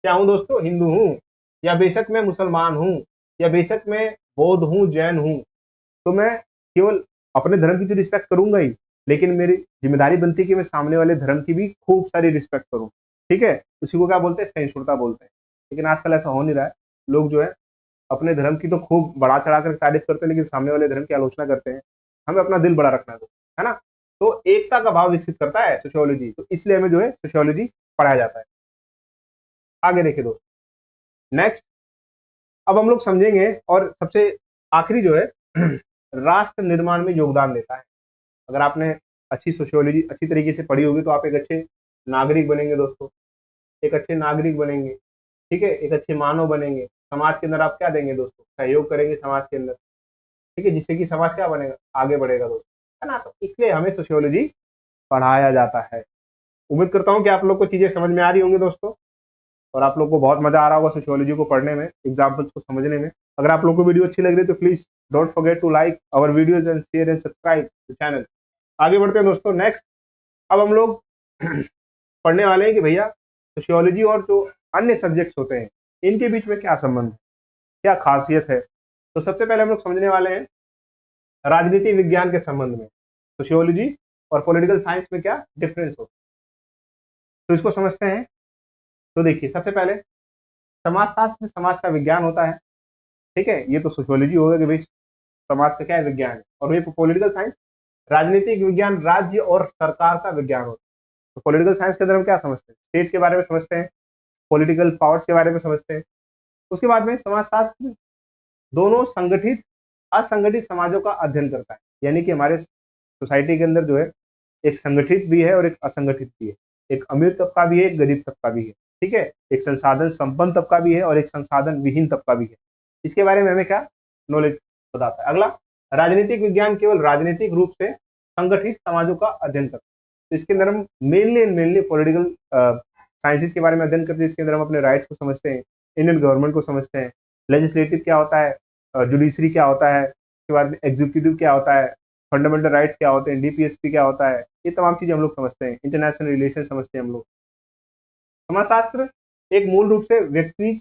Speaker 1: क्या हूँ दोस्तों, हिंदू हूँ, या बेशक मैं मुसलमान हूँ, या बेशक मैं बौद्ध हूँ, जैन हूँ, तो मैं केवल अपने धर्म की तो रिस्पेक्ट करूंगा ही, लेकिन मेरी जिम्मेदारी बनती है कि मैं सामने वाले धर्म की भी खूब सारी रिस्पेक्ट करूं, ठीक है। उसी को क्या बोलते हैं, सहिष्णुता बोलते हैं। लेकिन आजकल ऐसा हो नहीं रहा है। लोग जो है अपने धर्म की तो खूब बढ़ा चढ़ा कर तारीफ करते हैं, लेकिन सामने वाले धर्म की आलोचना करते हैं। हमें अपना दिल बड़ा रखना है ना। तो एकता का भाव विकसित करता है सोशियोलॉजी, तो इसलिए हमें जो है सोशियोलॉजी पढ़ाया जाता है। आगे देखिए दोस्तों, नेक्स्ट अब हम लोग समझेंगे और सबसे आखिरी जो है राष्ट्र निर्माण में योगदान देता है। अगर आपने अच्छी सोशियोलॉजी अच्छी तरीके से पढ़ी होगी तो आप एक अच्छे नागरिक बनेंगे दोस्तों, एक अच्छे नागरिक बनेंगे, ठीक है, एक अच्छे मानव बनेंगे। समाज के अंदर आप क्या देंगे दोस्तों, सहयोग करेंगे समाज के अंदर, ठीक है, जिससे कि समाज क्या बनेगा, आगे बढ़ेगा दोस्तों, है ना। तो इसलिए हमें सोशियोलॉजी पढ़ाया जाता है। उम्मीद करता हूँ कि आप लोग को चीजें समझ में आ रही होंगी दोस्तों, और आप लोग को बहुत मजा आ रहा होगा सोशियोलॉजी को पढ़ने में, एग्जाम्पल्स को समझने में। अगर आप लोग को वीडियो अच्छी लग रही है तो please don't forget to like our videos and share and subscribe the channel. आगे बढ़ते हैं दोस्तों, नेक्स्ट अब हम लोग पढ़ने वाले हैं कि भैया सोशियोलॉजी और जो अन्य सब्जेक्ट्स होते हैं इनके बीच में क्या संबंध है, क्या खासियत है। तो सबसे पहले हम लोग समझने वाले हैं राजनीति विज्ञान के संबंध में सोशियोलॉजी और पॉलिटिकल साइंस में क्या डिफरेंस हो, तो इसको समझते हैं। तो देखिए सबसे पहले समाजशास्त्र में समाज का विज्ञान होता है, ठीक है। ये तो सोशियोलॉजी होगा कि भाई समाज का क्या है, विज्ञान है। और ये पॉलिटिकल साइंस राजनीतिक विज्ञान, राज्य और सरकार का विज्ञान होता है। तो पॉलिटिकल साइंस के अंदर हम क्या समझते हैं, स्टेट के बारे में समझते हैं, पॉलिटिकल पावर्स के बारे में समझते हैं। उसके बाद में समाजशास्त्र दोनों संगठित असंगठित समाजों का अध्ययन करता है, यानी कि हमारे सोसाइटी के अंदर जो है एक संगठित भी है और एक असंगठित भी है, एक अमीर तबका भी है, एक गरीब तबका भी है, ठीक है, एक संसाधन संपन्न तबका भी है और एक संसाधन विहीन तबका भी है। इसके बारे में हमें क्या नॉलेज बताता है। अगला, राजनीतिक विज्ञान केवल राजनीतिक रूप से संगठित समाजों का अध्ययन करता है। तो इसके अंदर हम मेनली पॉलिटिकल साइंसेस के बारे में अध्ययन करते हैं। इसके अंदर हम अपने राइट्स को समझते हैं, इंडियन गवर्नमेंट को समझते हैं, लेजिस्लेटिव क्या होता है, जुडिशरी क्या होता है, उसके बाद में एग्जीक्यूटिव क्या होता है, फंडामेंटल राइट्स क्या होते हैं, डीपीएसपी क्या होता है, ये तमाम चीजें हम लोग समझते हैं। इंटरनेशनल रिलेशन समझते हैं हम लोग। समाजशास्त्र एक मूल रूप से व्यक्ति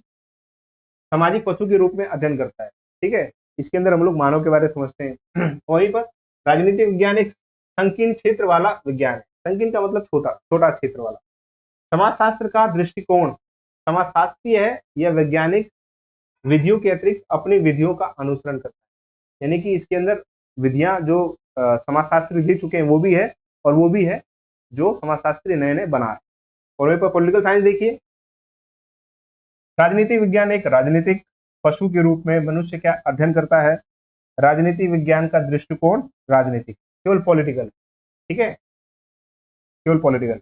Speaker 1: सामाजिक पशु के रूप में अध्ययन करता है, ठीक है। इसके अंदर हम लोग मानव के बारे में समझते हैं। वहीं पर राजनीतिक विज्ञान एक संकीर्ण क्षेत्र वाला विज्ञान है। संकीर्ण का मतलब छोटा, छोटा क्षेत्र वाला, समाजशास्त्र का दृष्टिकोण समाजशास्त्रीय है या वैज्ञानिक विधियों के अतिरिक्त अपनी विधियों का अनुसरण करता है। यानी कि इसके अंदर विधियां जो समाजशास्त्री दे चुके हैं वो भी है, और वो भी है जो समाजशास्त्री नए नए बना रहे हैं। और वहीं पर पॉलिटिकल साइंस देखिए, राजनीति विज्ञान एक राजनीतिक पशु के रूप में मनुष्य का अध्ययन करता है। राजनीति विज्ञान का दृष्टिकोण राजनीतिक, केवल पॉलिटिकल, ठीक है, केवल पॉलिटिकल।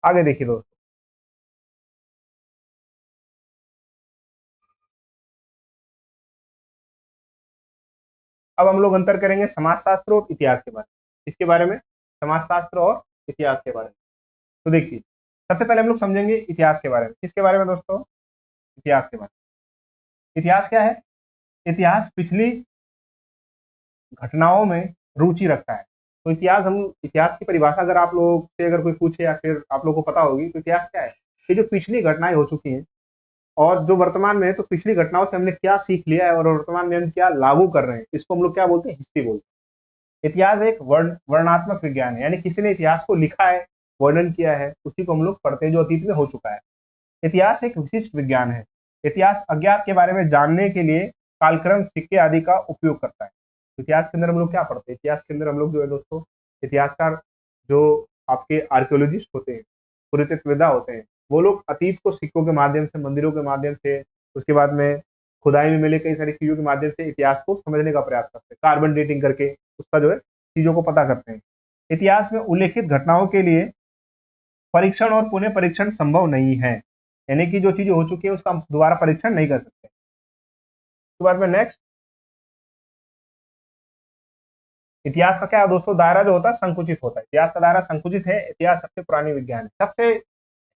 Speaker 1: आगे देखिए दोस्तों, अब हम लोग अंतर करेंगे समाजशास्त्र और इतिहास के बारे में। इसके बारे में, समाजशास्त्र और इतिहास के बारे में। तो देखिए, सबसे पहले हम लोग समझेंगे इतिहास के बारे में। किसके बारे में दोस्तों? इतिहास के बारे में। इतिहास क्या है? इतिहास पिछली घटनाओं में रुचि रखता है। तो इतिहास, हम इतिहास की परिभाषा अगर आप लोग से अगर कोई पूछे या फिर आप लोग को पता होगी, तो इतिहास क्या है? ये जो पिछली घटनाएं हो चुकी हैं और जो वर्तमान में है, तो पिछली घटनाओं से हमने क्या सीख लिया है और वर्तमान में हम क्या लागू कर रहे हैं, इसको हम लोग क्या बोलते हैं? हिस्ट्री बोलते हैं। इतिहास एक वर्णनात्मक विज्ञान है, यानी किसी ने इतिहास को लिखा है, वर्णन किया है, उसी को हम लोग पढ़ते हैं जो अतीत में हो चुका है। इतिहास एक विशिष्ट विज्ञान है। इतिहास अज्ञात के बारे में जानने के लिए कालक्रम, सिक्के आदि का उपयोग करता है। इतिहास के अंदर हम लोग क्या पढ़ते हैं? इतिहास के अंदर हम लोग जो है दोस्तों, इतिहासकार जो आपके आर्कियोलॉजिस्ट होते हैं, पुरातत्ववेत्ता होते हैं, वो लोग अतीत को सिक्कों के माध्यम से, मंदिरों के माध्यम से, उसके बाद में खुदाई में मिले कई सारी चीजों के माध्यम से इतिहास को समझने का प्रयास करते हैं। कार्बन डेटिंग करके उसका जो है चीजों को पता करते हैं। इतिहास में उल्लेखित घटनाओं के लिए परीक्षण और पुनः परीक्षण संभव नहीं है, यानी कि जो चीजें हो चुकी है उसका हम दोबारा परीक्षण नहीं कर सकते। उसके बाद में नेक्स्ट, इतिहास का क्या है दोस्तों? दायरा जो होता है संकुचित होता है। इतिहास का दायरा संकुचित है। इतिहास सबसे पुरानी विज्ञान है।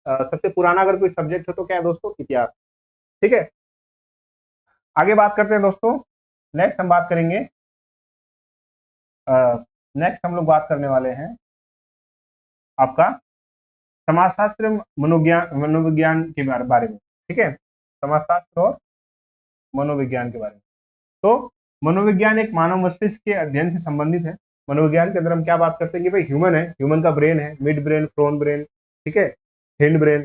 Speaker 1: सबसे पुराना अगर कोई सब्जेक्ट हो तो क्या है दोस्तों? इतिहास। ठीक है, आगे बात करते हैं दोस्तों। नेक्स्ट हम बात करेंगे, नेक्स्ट हम लोग बात करने वाले हैं आपका समाजशास्त्र, मनोविज्ञान के बारे में। ठीक है, समाजशास्त्र और मनोविज्ञान के बारे में। तो मनोविज्ञान एक मानव मस्तिष्क के अध्ययन से संबंधित है। मनोविज्ञान के अंदर हम क्या बात करते हैं कि भाई ह्यूमन है, ह्यूमन का ब्रेन है, मिड ब्रेन, फ्रंट ब्रेन, ठीक है, हिंड ब्रेन।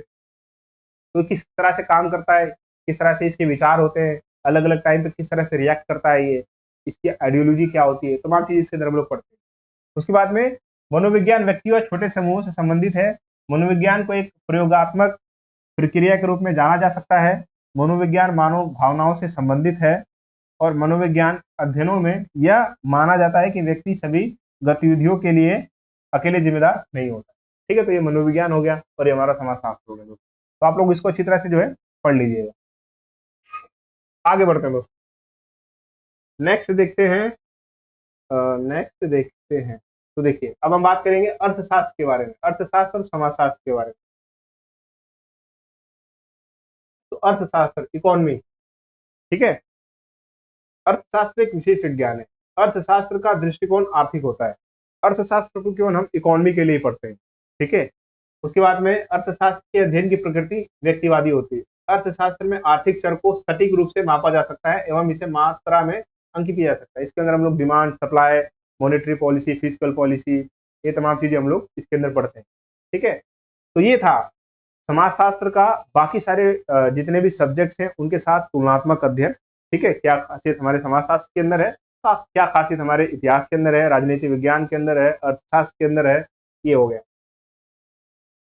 Speaker 1: तो किस तरह से काम करता है, किस तरह से इसके विचार होते हैं, अलग अलग टाइम पे किस तरह से रिएक्ट करता है ये, इसकी आइडियोलॉजी क्या होती है, तमाम चीज इसके अंदर हम लोग पढ़ते हैं। उसके बाद में मनोविज्ञान व्यक्ति और छोटे समूहों से संबंधित है। मनोविज्ञान को एक प्रयोगात्मक प्रक्रिया के रूप में जाना जा सकता है। मनोविज्ञान मानव भावनाओं से संबंधित है और मनोविज्ञान अध्ययनों में यह माना जाता है कि व्यक्ति सभी गतिविधियों के लिए अकेले जिम्मेदार नहीं होता। ठीक है, तो ये मनोविज्ञान हो गया और ये हमारा समाजशास्त्र हो गया दोस्तों। तो आप लोग इसको अच्छी तरह से जो है पढ़ लीजिएगा। आगे बढ़ते हैं दोस्तों, नेक्स्ट देखते हैं, नेक्स्ट देखते हैं। तो देखिए, अब हम बात करेंगे अर्थशास्त्र के बारे में, अर्थशास्त्र और समाजशास्त्र के बारे में। तो अर्थशास्त्र, इकोनॉमी, ठीक है, अर्थशास्त्र एक विशेष विज्ञान है। अर्थशास्त्र का दृष्टिकोण आर्थिक होता है। अर्थशास्त्र को केवल हम इकोनॉमी के लिए पढ़ते हैं। ठीक है, उसके बाद में अर्थशास्त्र के अध्ययन की प्रकृति व्यक्तिवादी होती है। अर्थशास्त्र में आर्थिक चर को सटीक रूप से मापा जा सकता है एवं इसे मात्रा में अंकित किया जा सकता है। इसके अंदर हम लोग demand, supply, monetary policy, physical policy, ये तमाम चीजें हम लोग इसके अंदर पढ़ते हैं। ठीक है, तो ये था समाजशास्त्र का बाकी सारे जितने भी सब्जेक्ट्स हैं उनके साथ तुलनात्मक अध्ययन। ठीक है, क्या खासियत हमारे समाजशास्त्र के अंदर है, क्या खासियत हमारे इतिहास के अंदर है, राजनीति विज्ञान के अंदर है, अर्थशास्त्र के अंदर है, ये हो गया।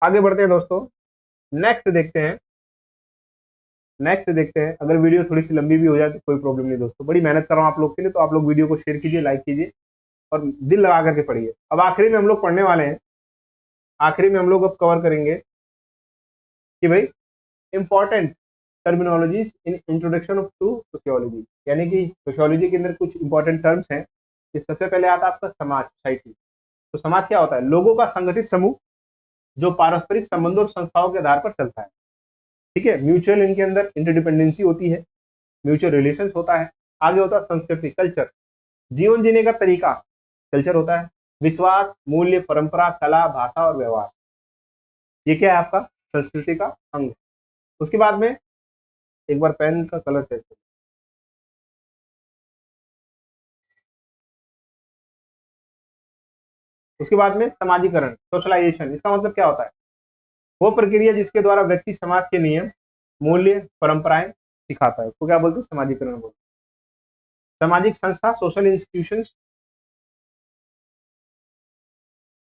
Speaker 1: आगे बढ़ते हैं दोस्तों, नेक्स्ट देखते हैं। नेक्स्ट देखते हैं, अगर वीडियो थोड़ी सी लंबी भी हो जाए तो कोई प्रॉब्लम नहीं दोस्तों, बड़ी मेहनत कर रहा हूँ आप लोग के लिए, तो आप लोग वीडियो को शेयर कीजिए, लाइक कीजिए और दिल लगा करके पढ़िए। अब आखिरी में हम लोग पढ़ने वाले हैं, आखिरी में हम लोग अब कवर करेंगे कि भाई important terminologies in introduction to sociology, यानी कि सोशियोलॉजी के अंदर कुछ इंपॉर्टेंट टर्म्स हैं। सबसे पहले आता है आपका समाज, सोसाइटी। तो समाज क्या होता है? लोगों का संगठित समूह जो पारस्परिक संबंधों और संस्थाओं के आधार पर चलता है। ठीक है, म्यूचुअल, इनके अंदर इंटरडिपेंडेंसी होती है, म्यूचुअल रिलेशंस होता है। आगे होता है संस्कृति, कल्चर, जीवन जीने का तरीका, कल्चर होता है। विश्वास, मूल्य, परंपरा, कला, भाषा और व्यवहार, ये क्या है आपका? संस्कृति का अंग। उसके बाद में एक बार पेन का कलर चेक करो। उसके बाद में समाजीकरण, सोशलाइजेशन, इसका मतलब क्या होता है? वो प्रक्रिया जिसके द्वारा व्यक्ति समाज के नियम, मूल्य, परंपराएं सिखाता है, उसको क्या बोलते हैं? समाजीकरण बोलते हैं। सामाजिक संस्था, सोशल इंस्टीट्यूशन,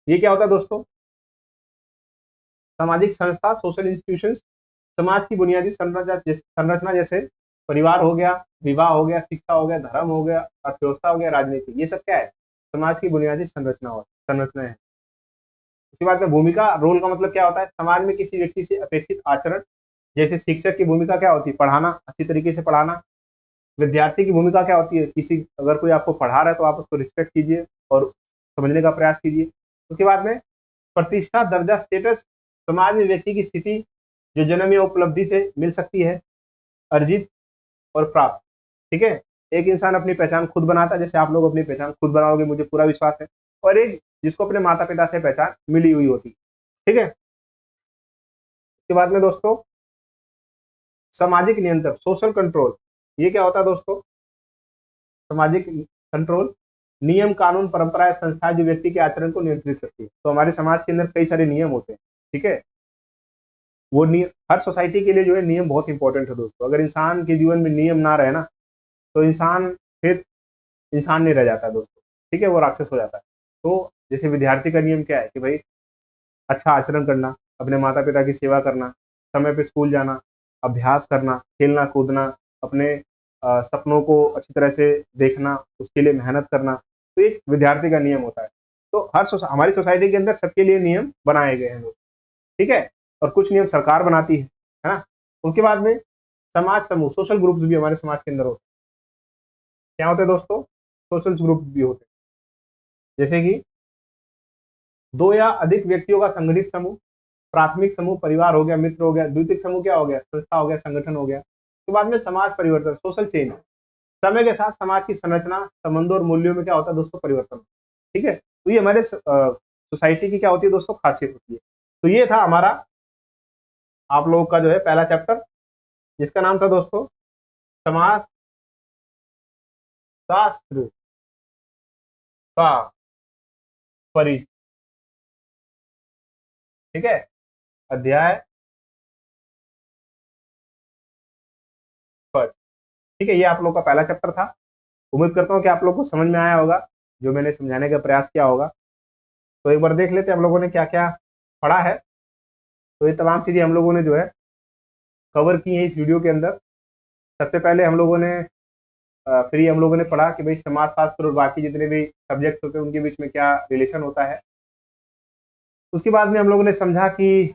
Speaker 1: ये क्या होता है दोस्तों? सामाजिक संस्था, सोशल इंस्टीट्यूशन समाज की बुनियादी संरचना जैसे परिवार हो गया, विवाह हो गया, शिक्षा हो गया, धर्म हो गया, अर्थव्यवस्था हो गया, राजनीति, ये सब क्या है? समाज की बुनियादी संरचना है। उसके बाद में भूमिका, रोल का मतलब क्या होता है? समाज में किसी व्यक्ति से अपेक्षित आचरण, जैसे शिक्षक की भूमिका क्या होती है? पढ़ाना, अच्छी तरीके से पढ़ाना। विद्यार्थी की भूमिका क्या होती है? किसी अगर कोई आपको पढ़ा रहा है तो आप उसको रिस्पेक्ट कीजिए और समझने का प्रयास कीजिए। उसके बाद में प्रतिष्ठा, दर्जा, स्टेटस, समाज में व्यक्ति की स्थिति जो जन्म या उपलब्धि से मिल सकती है, अर्जित और प्राप्त। ठीक है, एक इंसान अपनी पहचान खुद बनाता है, जैसे आप लोग अपनी पहचान खुद बनाओगे, मुझे पूरा विश्वास है, और एक जिसको अपने माता पिता से पहचान मिली हुई होती। ठीक है, उसके बाद में दोस्तों सामाजिक नियंत्रण, सोशल कंट्रोल, ये क्या होता है दोस्तों? सामाजिक कंट्रोल, नियम, कानून, परंपराएं, संस्थाएं जो व्यक्ति के आचरण को नियंत्रित करती है। तो हमारे समाज के अंदर कई सारे नियम होते हैं। ठीक है, वो नियम हर सोसाइटी के लिए जो है नियम बहुत इंपॉर्टेंट है दोस्तों। अगर इंसान के जीवन में नियम ना रहे ना, तो इंसान फिर इंसान नहीं रह जाता दोस्तों। ठीक है, वो राक्षस हो जाता है। तो जैसे विद्यार्थी का नियम क्या है कि भाई अच्छा आचरण करना, अपने माता पिता की सेवा करना, समय पे स्कूल जाना, अभ्यास करना, खेलना कूदना, अपने सपनों को अच्छी तरह से देखना, उसके लिए मेहनत करना, तो एक विद्यार्थी का नियम होता है। तो हमारी सोसाइटी के अंदर सबके लिए नियम बनाए गए हैं लोग। ठीक है, और कुछ नियम सरकार बनाती है ना। उसके बाद में समाज समूह, सोशल ग्रुप्स भी हमारे समाज के अंदर होते हैं। क्या होते हैं दोस्तों? सोशल ग्रुप भी होते हैं, जैसे कि दो या अधिक व्यक्तियों का संगठित समूह, प्राथमिक समूह परिवार हो गया, मित्र हो गया, द्वितीयक समूह क्या हो गया? संस्था हो गया, संगठन हो गया। उसके बाद में समाज परिवर्तन, सोशल चेंज, समय के साथ समाज की संरचना, संबंधों और मूल्यों में क्या होता है दोस्तों? परिवर्तन। ठीक है, तो ये हमारे सोसाइटी की क्या होती है दोस्तों? खासियत होती है। तो ये था हमारा आप लोगों का जो है पहला चैप्टर, जिसका नाम था दोस्तों समाज शास्त्र का परिचय। ठीक है, अध्याय फर्स्ट। ठीक है, ये आप लोग का पहला चैप्टर था। उम्मीद करता हूँ कि आप लोग को समझ में आया होगा, जो मैंने समझाने का प्रयास किया होगा। तो एक बार देख लेते हैं हम लोगों ने क्या क्या पढ़ा है। तो ये तमाम चीज़ें हम लोगों ने जो है कवर की है इस वीडियो के अंदर। सबसे पहले हम लोगों ने फिर हम लोगों ने पढ़ा कि भाई समाजशास्त्र और बाकी जितने भी सब्जेक्ट होते हैं उनके बीच में क्या रिलेशन होता है। उसके बाद में हम लोगों ने समझा कि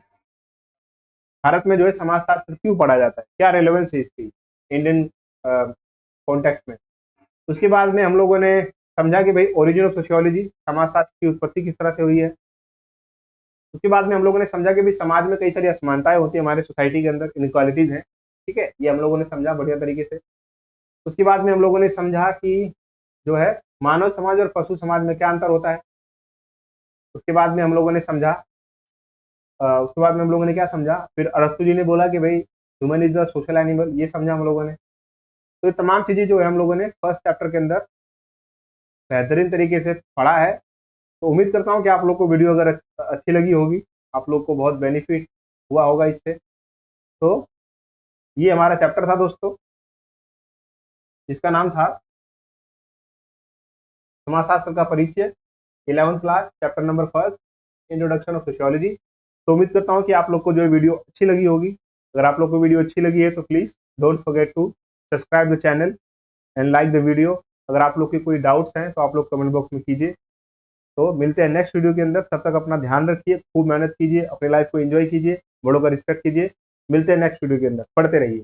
Speaker 1: भारत में जो है समाजशास्त्र क्यों पढ़ा जाता है, क्या रेलेवेंस है इसकी इंडियन कॉन्टेक्स्ट में। उसके बाद में हम लोगों ने समझा कि भाई ओरिजिन ऑफ सोशियोलॉजी, समाजशास्त्र की उत्पत्ति किस तरह से हुई है। उसके बाद में हम लोगों ने समझा कि भाई समाज में कई सारी असमानताएं होती है, हमारे सोसाइटी के अंदर इनक्वालिटीज हैं। ठीक है, ये हम लोगों ने समझा बढ़िया तरीके से। उसके बाद में हम लोगों ने समझा कि जो है मानव समाज और पशु समाज में क्या अंतर होता है। उसके बाद में हम लोगों ने समझा उसके बाद में हम लोगों ने क्या समझा, फिर अरस्तु जी ने बोला कि भाई human is the social animal, ये समझा हम लोगों ने। तो ये तमाम चीजें जो है हम लोगों ने फर्स्ट चैप्टर के अंदर बेहतरीन तरीके से पढ़ा है। तो उम्मीद करता हूँ कि आप लोग को वीडियो अगर अच्छी लगी होगी, आप लोग को बहुत बेनिफिट हुआ होगा इससे। तो ये हमारा चैप्टर था दोस्तों, जिसका नाम था समाजशास्त्र का परिचय, 11th class, chapter number first, introduction of sociology. तो उम्मीद करता हूँ कि आप लोग को जो वीडियो अच्छी लगी होगी। अगर आप लोग को वीडियो अच्छी लगी है तो please don't forget to subscribe the channel and like the video. अगर आप लोग के कोई डाउट्स हैं तो आप लोग कमेंट बॉक्स में कीजिए। तो मिलते हैं नेक्स्ट वीडियो के अंदर, तब तक अपना ध्यान रखिए, खूब मेहनत कीजिए, अपनी लाइफ को एंजॉय कीजिए, बड़ों का रिस्पेक्ट कीजिए। मिलते हैं नेक्स्ट वीडियो के अंदर, पढ़ते रहिए।